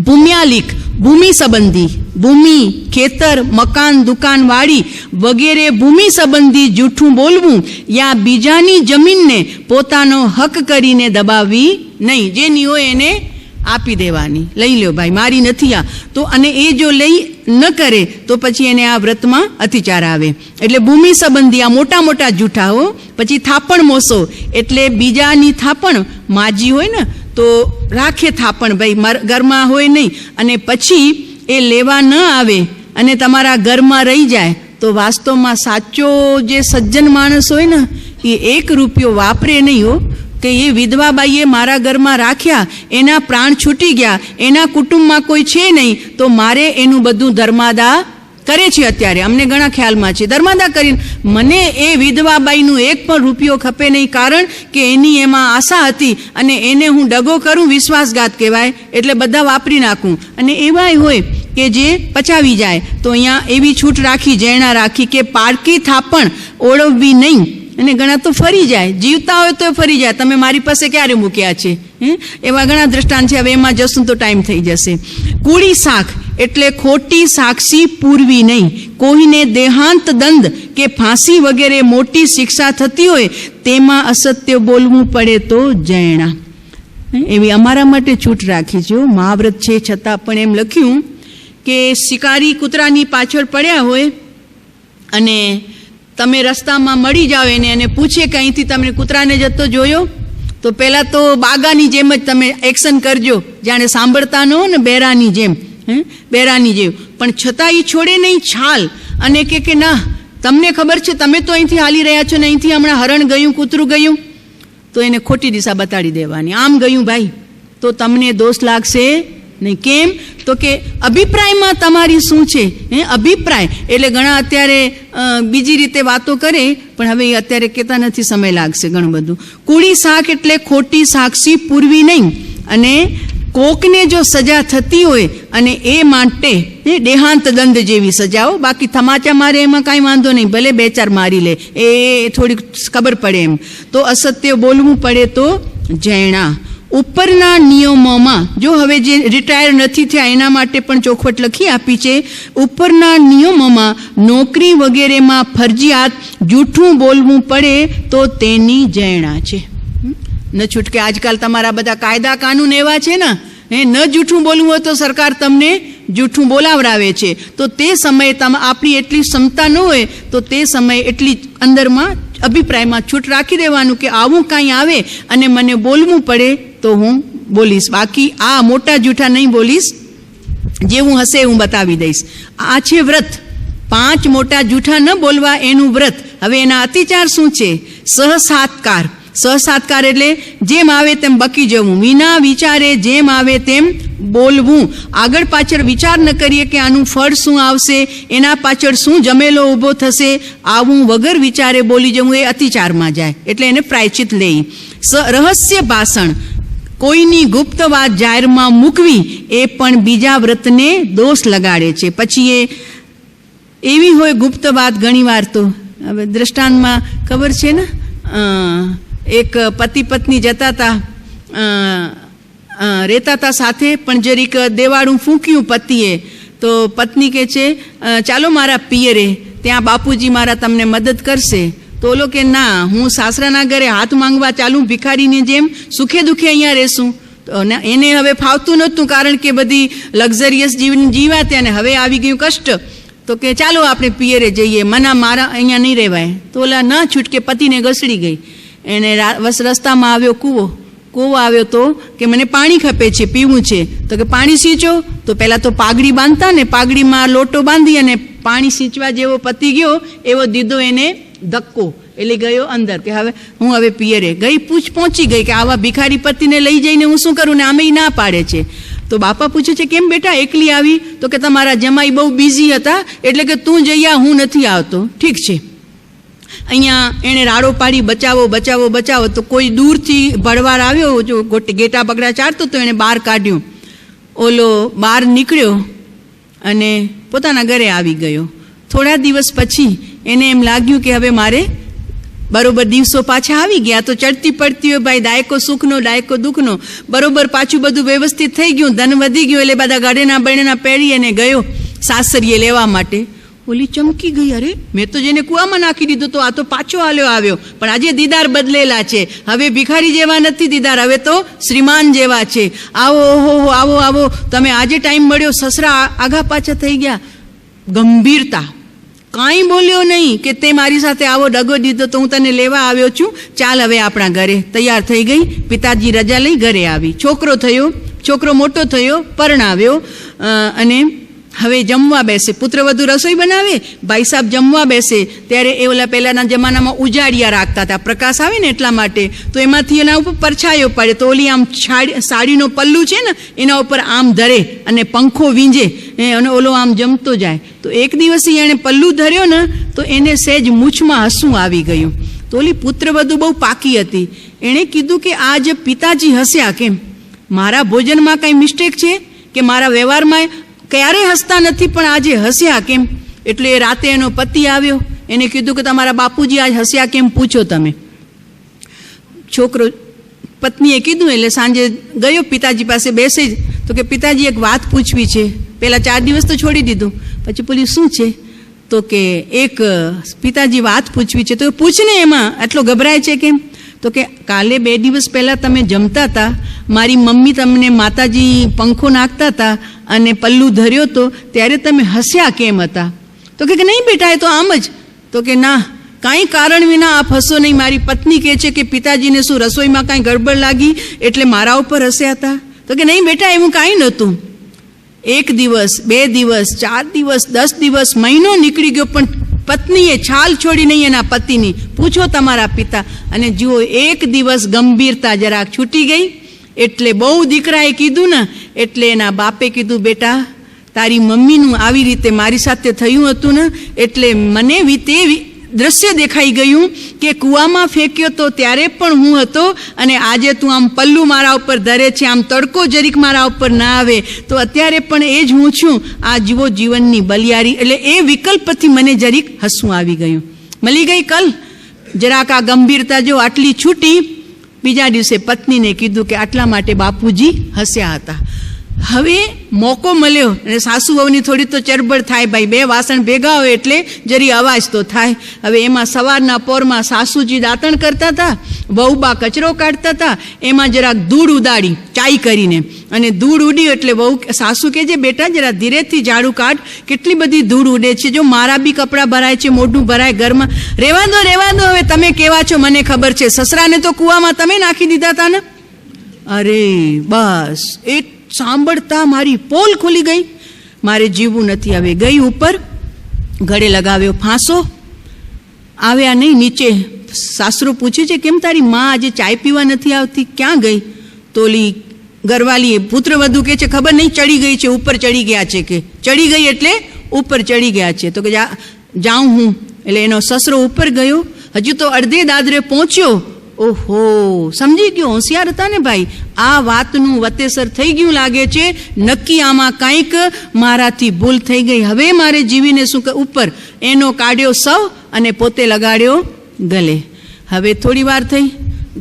Speaker 1: ભૂમ્યાલિક ભૂમિ સંબંધી, ભૂમિ, ખેતર, મકાન, દુકાન, વાડી વગેરે ભૂમિ સંબંધી જૂઠું બોલવું યા બીજાની જમીનને પોતાનો હક કરીને દબાવવી નહીં. જેની હોય એને આપી દેવાની, લઈ લ્યો ભાઈ મારી નથી આ તો. અને એ જો લઈ ન કરે તો પછી એને આ વ્રતમાં અતિચાર આવે. એટલે ભૂમિ સંબંધી આ મોટા મોટા જૂઠા હો. પછી થાપણ મોસો એટલે બીજાની થાપણ, માજી હોય ને તો રાખે થાપણ ભાઈ ઘરમાં હોય નહીં, અને પછી એ લેવા ન આવે અને તમારા ઘરમાં રહી જાય તો વાસ્તવમાં સાચો જે સજ્જન માણસ હોય ને એ 1 રૂપિયો વાપરે નહીં હો. કે એ વિધવા બાઈએ મારા ઘરમાં રાખ્યા, એના પ્રાણ છૂટી ગયા, એના કુટુંબમાં કોઈ છે નહીં તો મારે એનું બધું ધર્માદા કરે છે અત્યારે, અમને ઘણા ખ્યાલમાં છે. ધર્માદા કરીને મને એ વિધવાબાઈનું એક પણ રૂપિયો ખપે નહીં, કારણ કે એની એમાં આશા હતી અને એને હું દગો કરું, વિશ્વાસઘાત કહેવાય, એટલે બધા વાપરી નાખું. અને એવાય હોય કે જે પચાવી જાય, તો અહીંયા એવી છૂટ રાખી, જૈણા રાખી કે પારકી થાપણ ઓળવવી નહીં. અને ઘણા તો ફરી જાય, જીવતા હોય તો ફરી જાય, તમે મારી પાસે ક્યારે મૂક્યા છે, એવા ઘણા દ્રષ્ટાંત છે. હવે એમાં જશું તો ટાઈમ થઈ જશે. કૂડી શાખ એટલે ખોટી સાક્ષી પૂરવી નહીં. કોઈને દેહાંત દંડ કે ફાંસી વગેરે મોટી શિક્ષા થતી હોય તેમાં અસત્ય બોલવું પડે તો જૈણા. એવી અમારા માટે છૂટ રાખી છે. મહાવ્રત છે છતાં પણ એમ લખ્યું કે શિકારી કૂતરાની પાછળ પડ્યા હોય અને તમે રસ્તામાં મળી જાઓ એને અને પૂછે કે અહીંથી તમને કૂતરાને જતો જોયો, તો પહેલાં તો બાગાની જેમ જ તમે એક્શન કરજો, જાણે સાંભળતા ન હો ને, બેરાની જેમ, બેરાની જેમ. પણ છતાં એ છોડે નહીં છાલ અને કે ના, તમને ખબર છે, તમે તો અહીંથી હાલી રહ્યા છો ને, અહીંથી હમણાં હરણ ગયું, કૂતરું ગયું, તો એને ખોટી દિશા બતાડી દેવાની. આમ ગયું ભાઈ, તો તમને દોષ લાગશે નહીં. કેમ? તો કે અભિપ્રાયમાં તમારી શું છે, અભિપ્રાય એટલે ઘણા અત્યારે બીજી રીતે વાતો કરે, પણ હવે એ અત્યારે કહેતા નથી, સમય લાગશે ઘણું બધું. કૂડી શાખ એટલે ખોટી સાક્ષી પૂરવી નહીં. અને કોકને જો સજા થતી હોય અને એ માટે દેહાંત દંડ જેવી સજાઓ, બાકી તમાચા મારે એમાં કાંઈ વાંધો નહીં, ભલે 2-4 મારી લે, એ થોડીક ખબર પડે એમ. તો અસત્ય બોલવું પડે તો જૈણા. ઉપરના નિયમોમાં જો હવે જે રિટાયર નથી થયા એના માટે પણ ચોખવટ લખી આપી છે. ઉપરના નિયમોમાં નોકરી વગેરેમાં ફરજિયાત જૂઠું બોલવું પડે તો તેની જૈણા છે. ન છૂટકે આજકાલ તમારા બધા કાયદા કાનૂન એવા છે ને, ન જૂઠું બોલવું હોય તો સરકાર તમને જૂઠું બોલાવડાવે છે. તો તે સમયે આપણી એટલી ક્ષમતા ન હોય તો તે સમયે એટલી અંદરમાં અભિપ્રાયમાં છૂટ રાખી દેવાનું કે આવું કાંઈ આવે અને મને બોલવું પડે તો હું બોલીશ, બાકી આ મોટા જૂઠા નહીં બોલીશ, જેવું હશે હું બતાવી દઈશ. આ છે વ્રત, 5 મોટા જૂઠા ન બોલવા એનું વ્રત. હવે એના અતિચાર શું છે? સહસાત્કાર. સહસાત્કાર એટલે જેમ આવે તેમ બકી જવું, વિના વિચારે જેમ આવે તેમ બોલવું, આગળ પાછળ વિચાર ન કરીએ કે આનું ફળ શું આવશે, એના પાછળ શું જમેલો ઊભો થશે, આવું વગર વિચારે બોલી જવું, એ અતિચારમાં જાય, એટલે એને પ્રાયચિત લે. રહસ્ય ભાષણ, કોઈની ગુપ્ત વાત જાહેરમાં મૂકવી, એ પણ બીજા વ્રતને દોષ લગાડે છે. પછી એ એવી હોય ગુપ્ત વાત, ઘણીવાર તો હવે દ્રષ્ટાંતમાં ખબર છે ને, એક પતિ પત્ની જતા હતા, રહેતા હતા સાથે, પણ જરીક દેવાળું ફૂંક્યું પતિએ, તો પત્ની કહે છે ચાલો મારા પિયરે, ત્યાં બાપુજી મારા તમને મદદ કરશે. તો ઓલો કે ના, હું સાસરાના ઘરે હાથ માંગવા ચાલું ભિખારીની જેમ, સુખે દુઃખે અહીંયા રહેશું. તો એને હવે ફાવતું નહોતું, કારણ કે બધી લક્ઝરિયસ જીવન જીવાતે અને હવે આવી ગયું કષ્ટ. તો કે ચાલો આપણે પિયરે જઈએ, મના મારા અહીંયા નહીં રહેવાય. તો ઓલા ન છૂટકે પતિને ઘસડી ગઈ. એને રસ્તામાં આવ્યો કૂવો આવ્યો, તો કે મને પાણી ખપે છે, પીવું છે. તો કે પાણી સિંચો. તો પહેલાં તો પાઘડી બાંધતા ને, પાઘડીમાં લોટો બાંધી અને પાણી સિંચવા જેવો પતી ગયો એવો દીધો એને ધક્કો, એટલે ગયો અંદર કે હું હવે પિયરે ગઈ. પહોંચી ગઈ કે આવા ભિખારી પતિને લઈ જઈને હું શું કરું ને, આમે ના પાડે છે. તો બાપા પૂછે છે કેમ બેટા એકલી આવી? તો કે તમારા જમાઈ બહુ બિઝી હતા, એટલે કે તું જઈ આ, હું નથી આવતો. ઠીક છે. અહીંયા એણે રાડો પાડી બચાવો બચાવો બચાવો, તો કોઈ દૂરથી ભરવાર આવ્યો, જો ગેટા બગડા ચારતો, તો એણે બહાર કાઢ્યું. ઓલો બહાર નીકળ્યો અને પોતાના ઘરે આવી ગયો. થોડા દિવસ પછી એને એમ લાગ્યું કે હવે મારે બરોબર દિવસો પાછા આવી ગયા. તો ચડતી પડતી હોય ભાઈ, દાયકો સુખનો દાયકો દુઃખનો, બરોબર પાછું બધું વ્યવસ્થિત થઈ ગયું, ધન વધી ગયું, એટલે બધા ગાડેના બળેના પહેરી અને ગયો સાસરીએ લેવા માટે. ઓલી ચમકી ગઈ, અરે મેં તો જેને કૂવામાં નાખી દીધું, તો આ તો પાછો આવ્યો. પણ આજે દીદાર બદલેલા છે, હવે ભિખારી જેવા નથી દીદાર, હવે તો શ્રીમાન જેવા છે. આવો, ઓહો, આવો આવો, તમે આજે ટાઈમ મળ્યો. સસરા આઘા પાછા થઈ ગયા. ગંભીરતા, કાંઈ બોલ્યો નહીં કે તે મારી સાથે આવો ડગો દીધો તો હું તને લેવા આવ્યો છું, ચાલ હવે આપણા ઘરે. તૈયાર થઈ ગઈ, પિતાજી રજા લઈ ઘરે આવી. છોકરો મોટો થયો, પરણાવ્યો અને હવે જમવા બેસે, પુત્રવધુ રસોઈ બનાવે, ભાઈ સાહેબ જમવા બેસે ત્યારે એ ઓલા પહેલાંના જમાનામાં ઉજાડિયા રાખતા હતા, પ્રકાશ આવે ને એટલા માટે, તો એમાંથી એના ઉપર પરછાયો પડે તો ઓલી આમ સાડીનો પલ્લું છે ને એના ઉપર આમ ધરે અને પંખો વીંજે અને ઓલો આમ જમતો જાય. તો એક દિવસે એણે પલ્લું ધર્યો ને તો એને સહેજ મૂછમાં હસવું આવી ગયું. તો ઓલી પુત્રવધુ બહુ પાકી હતી, એણે કીધું કે આ જે પિતાજી હસ્યા કેમ? મારા ભોજનમાં કંઈ મિસ્ટેક છે કે મારા વ્યવહારમાં ક્યારેય હસતા નથી પણ આજે હસ્યા કેમ? એટલે રાતે એનો પતિ આવ્યો, એને કીધું કે તમારા બાપુજી આજ હસ્યા કેમ પૂછો તમે. છોકરો પત્નીએ કીધું એટલે સાંજે ગયો પિતાજી પાસે બેસે જ, તો કે પિતાજી એક વાત પૂછવી છે. પહેલાં 4 દિવસ તો છોડી દીધું, પછી બોલી શું છે? તો કે એક પિતાજી વાત પૂછવી છે. તો પૂછને, એમાં આટલો ગભરાય છે કેમ? તો કે કાલે 2 દિવસ પહેલાં તમે જમતા હતા, મારી મમ્મી તમને માતાજી પંખો નાખતા હતા અને પલ્લું ધર્યો તો ત્યારે તમે હસ્યા કેમ હતા? તો કે નહીં બેટા એ તો આમ જ. તો કે ના, કાંઈ કારણ વિના આપ હસો નહીં. મારી પત્ની કહે છે કે પિતાજીને શું રસોઈમાં કાંઈ ગડબડ લાગી એટલે મારા ઉપર હસ્યા હતા? તો કે નહીં બેટા એવું કાંઈ નહોતું. 1 દિવસ, 2 દિવસ, 4 દિવસ, 10 દિવસ, મહિનો નીકળી ગયો પણ પત્નીએ છાલ છોડી નહીં એના પતિની. પૂછો તમારા પિતા. અને જુઓ 1 દિવસ ગંભીરતા જરાક છૂટી ગઈ એટલે બહુ દીકરાએ કીધું ને એટલે એના બાપે કીધું બેટા તારી મમ્મીનું આવી રીતે મારી સાથે થયું હતું ને એટલે મને તે દ્રશ્ય દેખાઈ ગયું કે કૂવામાં ફેંક્યો તો ત્યારે પણ હું હતો અને આજે તું આમ પલ્લું મારા ઉપર ધરે છે, આમ તડકો જરીક મારા ઉપર ના આવે તો અત્યારે પણ એ જ હું છું. આ જીવો જીવનની બલિયારી. એટલે એ વિકલ્પથી મને જરીક હસવું આવી ગયું. મળી ગઈ કલ. જરાક આ ગંભીરતા જો આટલી છૂટી. બીજા દિવસે પત્નીને કીધું કે આટલા માટે બાપુજી હસ્યા હતા. હવે મોકો મળ્યો અને સાસુ વહુની થોડી તો ચરબડ થાય ભાઈ, 2 વાસણ ભેગા હોય એટલે જરી અવાજ તો થાય. હવે એમાં સવારના પોરમાં સાસુજી દાંતણ કરતા હતા, વહુબા કચરો કાઢતા હતા, એમાં જરાક ધૂળ ઉડાડી ચાઈ કરીને અને ધૂળ ઉડી એટલે વહુ સાસુ કહે છે બેટા જરા ધીરેથી ઝાડુ કાઢ, કેટલી બધી ધૂળ ઉડે છે, જો મારા બી કપડાં ભરાય છે, મોઢું ભરાય ઘરમાં, રહેવા દો હવે તમે કેવા છો મને ખબર છે, સસરાને તો કૂવામાં તમે નાખી દીધા હતા ને. અરે બસ એ સાંભળતા મારી પોલ ખુલી ગઈ. મારે જીવવું નથી. હવે ગઈ ઉપર, ગળે લગાવ્યો ફાંસો. આવ્યા નહીં નીચે. સાસરો પૂછે છે કેમ તારી માં આજે ચાય પીવા નથી આવતી, ક્યાં ગઈ? તોલી ઘરવાલીએ પુત્રવધુ કે છે ખબર નહીં, ચડી ગઈ છે, ઉપર ચડી ગયા છે. કે ચડી ગઈ એટલે ઉપર ચડી ગયા છે. તો કે જાઉં હું. એટલે એનો સસરો ઉપર ગયો. હજુ તો અડધે દાદરે પહોંચ્યો. ઓહો, સમજી ગયો, હોશિયાર હતા ને ભાઈ. આ વાતનું વતેસર થઈ ગયું લાગે છે. નક્કી આમાં કંઈક મારાથી ભૂલ થઈ ગઈ. હવે મારે જીવીને શું ઉપર એનો કાઢ્યો સૌ અને પોતે લગાડ્યો ગલે. હવે થોડી વાર થઈ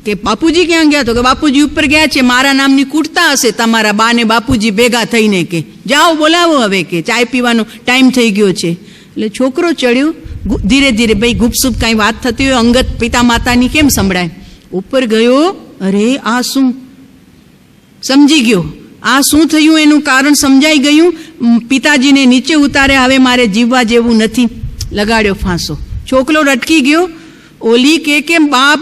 Speaker 1: કે બાપુજી ક્યાં ગયા? તો કે બાપુજી ઉપર ગયા છે, મારા નામની કૂટતા હશે તમારા બા ને બાપુજી ભેગા થઈને. કે જાઓ બોલાવો હવે, કે ચાય પીવાનો ટાઈમ થઈ ગયો છે. એટલે છોકરો ચડ્યો. ધીરે ધીરે ભાઈ ગુપસુપ કાંઈ વાત થતી હોય અંગત પિતા માતાની કેમ સંભળાય. ઉપર ગયો. અરે આ શું? સમજી ગયો આ શું થયું, એનું કારણ સમજાઈ ગયું. પિતાજીને નીચે ઉતાર્યા. હવે મારે જીવવા જેવું નથી. લગાડ્યો ફાંસો. છોકરો રટકી ગયો. ઓલી કે બાપ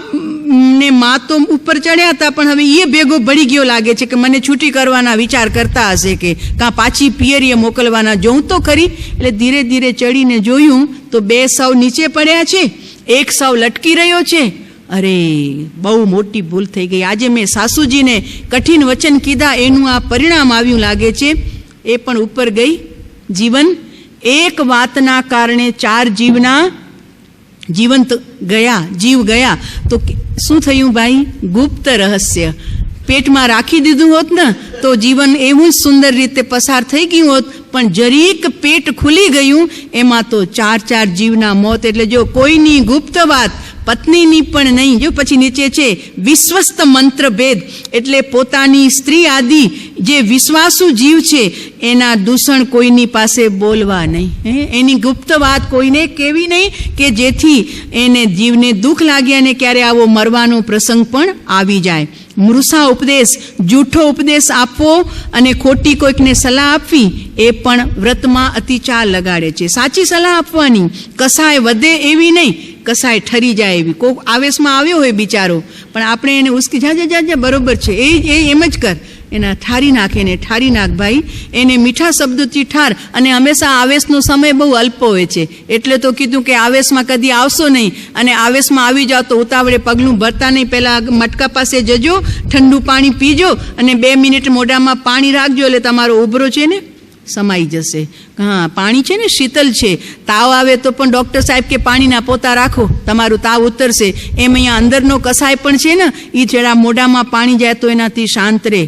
Speaker 1: ને મા તો ઉપર ચડ્યા હતા પણ હવે એ ભેગો ભળી ગયો લાગે છે કે મને છૂટી કરવાના વિચાર કરતા હશે કે કાં પાછી પિયરીએ મોકલવાના. જોઉં તો ખરી. એટલે ધીરે ધીરે ચડીને જોયું તો 2 સૌ નીચે પડ્યા છે, 1 સૌ લટકી રહ્યો છે. અરે બહુ મોટી ભૂલ થઈ ગઈ. આજે મેં સાસુજીને કઠિન વચન કીધા એનું આ પરિણામ આવ્યું લાગે છે. એ પણ ઉપર ગઈ. જીવન એક વાતના કારણે 4 જીવના જીવંત ગયા, જીવ ગયા. તો શું થયું ભાઈ? ગુપ્ત રહસ્ય. પેટમાં રાખી દીધું હોત ને તો જીવન એવું જ સુંદર રીતે પસાર થઈ ગયું હોત, પણ જરીક પેટ ખુલી ગયું એમાં તો 4 જીવના મોત. એટલે જો કોઈની ગુપ્ત વાત પત્નીની પણ નહીં. જો પછી નીચે છે વિશ્વસ્ત મંત્ર ભેદ, એટલે પોતાની સ્ત્રી આદિ જે વિશ્વાસુ જીવ છે એના દૂષણ કોઈની પાસે બોલવા નહીં. એની ગુપ્ત વાત કોઈને કહેવી નહીં કે જેથી એને જીવને દુઃખ લાગે અને ક્યારે આવો મરવાનો પ્રસંગ પણ આવી જાય. મૃષા ઉપદેશ, જૂઠો ઉપદેશ આપવો અને ખોટી કોઈકને સલાહ આપવી એ પણ વ્રતમાં અતિચાર લગાડે છે. સાચી સલાહ આપવાની, કસાય વધે એવી નહીં, કસાય ઠરી જાય એવી. કોઈ આવેશમાં આવ્યો હોય બિચારો પણ આપણે એને ઉસકી જા બરોબર છે એ એમ જ કર, એના ઠારી નાખ ભાઈ, એને મીઠા શબ્દોથી ઠાર. અને હંમેશા આવેશનો સમય બહુ અલ્પ હોય છે, એટલે તો કીધું કે આવેશમાં કદી આવશો નહીં, અને આવેશમાં આવી જાઓ તો ઉતાવળે પગલું ભરતા નહીં, પહેલાં મટકા પાસે જજો, ઠંડુ પાણી પીજો અને 2 મિનિટ મોઢામાં પાણી રાખજો, એટલે તમારો ઉભરો છે ને સમાઈ જશે. હા, પાણી છે ને શીતલ છે. તાવ આવે તો પણ ડૉક્ટર સાહેબ કે પાણીના પોતા રાખો, તમારું તાવ ઉતરશે. એમ અહીંયા અંદરનો કસાય પણ છે ને, એ જરા મોઢામાં પાણી જાય તો એનાથી શાંત રહે.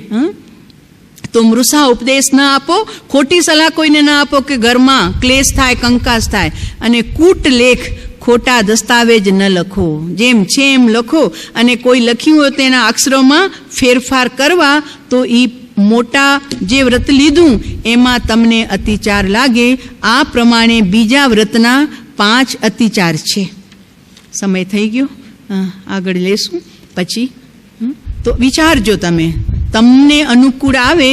Speaker 1: તો મૃષા ઉપદેશ ન આપો, ખોટી સલાહ કોઈને ન આપો કે ઘરમાં ક્લેશ થાય, કંકાસ થાય. અને કૂટ લેખ, ખોટા દસ્તાવેજ ન લખો, જેમ છે એમ લખો. અને કોઈ લખ્યું હોય તેના અક્ષરોમાં ફેરફાર કરવા તો એ મોટા જે વ્રત લીધું એમાં તમને અતિચાર લાગે. આ પ્રમાણે બીજા વ્રતના 5 અતિચાર છે. સમય થઈ ગયો, આગળ લેશું પછી. તો વિચારજો, તમને અનુકૂળ આવે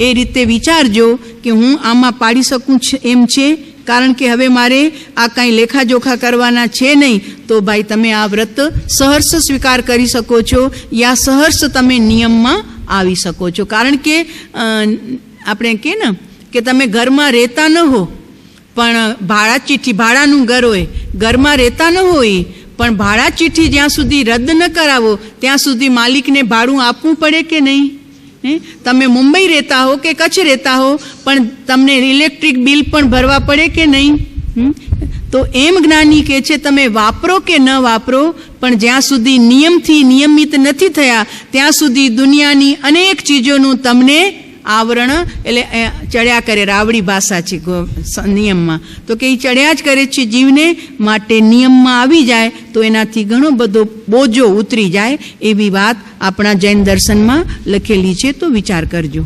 Speaker 1: એ રીતે વિચારજો કે હું આમાં પાડી શકું એમ છે, કારણ કે હવે મારે આ કાંઈ લેખાજોખા કરવાના છે નહીં. તો ભાઈ તમે આ વ્રત સહર્ષ સ્વીકાર કરી શકો છો, યા સહર્ષ તમે નિયમમાં આવી શકો છો. કારણ કે આપણે કહે ને કે તમે ઘરમાં રહેતા ન હો પણ ભાડા ચીઠ્ઠી, ભાડાનું ઘર હોય, ઘરમાં રહેતા ન હોય પણ ભાડા ચીઠ્ઠી જ્યાં સુધી રદ ન કરાવો ત્યાં સુધી માલિકને ભાડું આપવું પડે કે નહીં? તમે મુંબઈ રહેતા હો કે કચ્છ રહેતા હો પણ તમને ઇલેક્ટ્રિક બિલ પણ ભરવા પડે કે નહીં? તો એમ જ્ઞાની કહે છે તમે વાપરો કે ન વાપરો, પણ જ્યાં સુધી નિયમથી નિયમિત નથી થયા ત્યાં સુધી દુનિયાની અનેક ચીજોનું તમને આવરણ એટલે ચડ્યા કરે. રાવડી ભાષા છે નિયમમાં, તો કે એ ચડ્યા જ કરે છે જીવને. માટે નિયમમાં આવી જાય તો એનાથી ઘણો બધો બોજો ઉતરી જાય. એવી વાત આપણા જૈન દર્શનમાં લખેલી છે, તો વિચાર કરજો.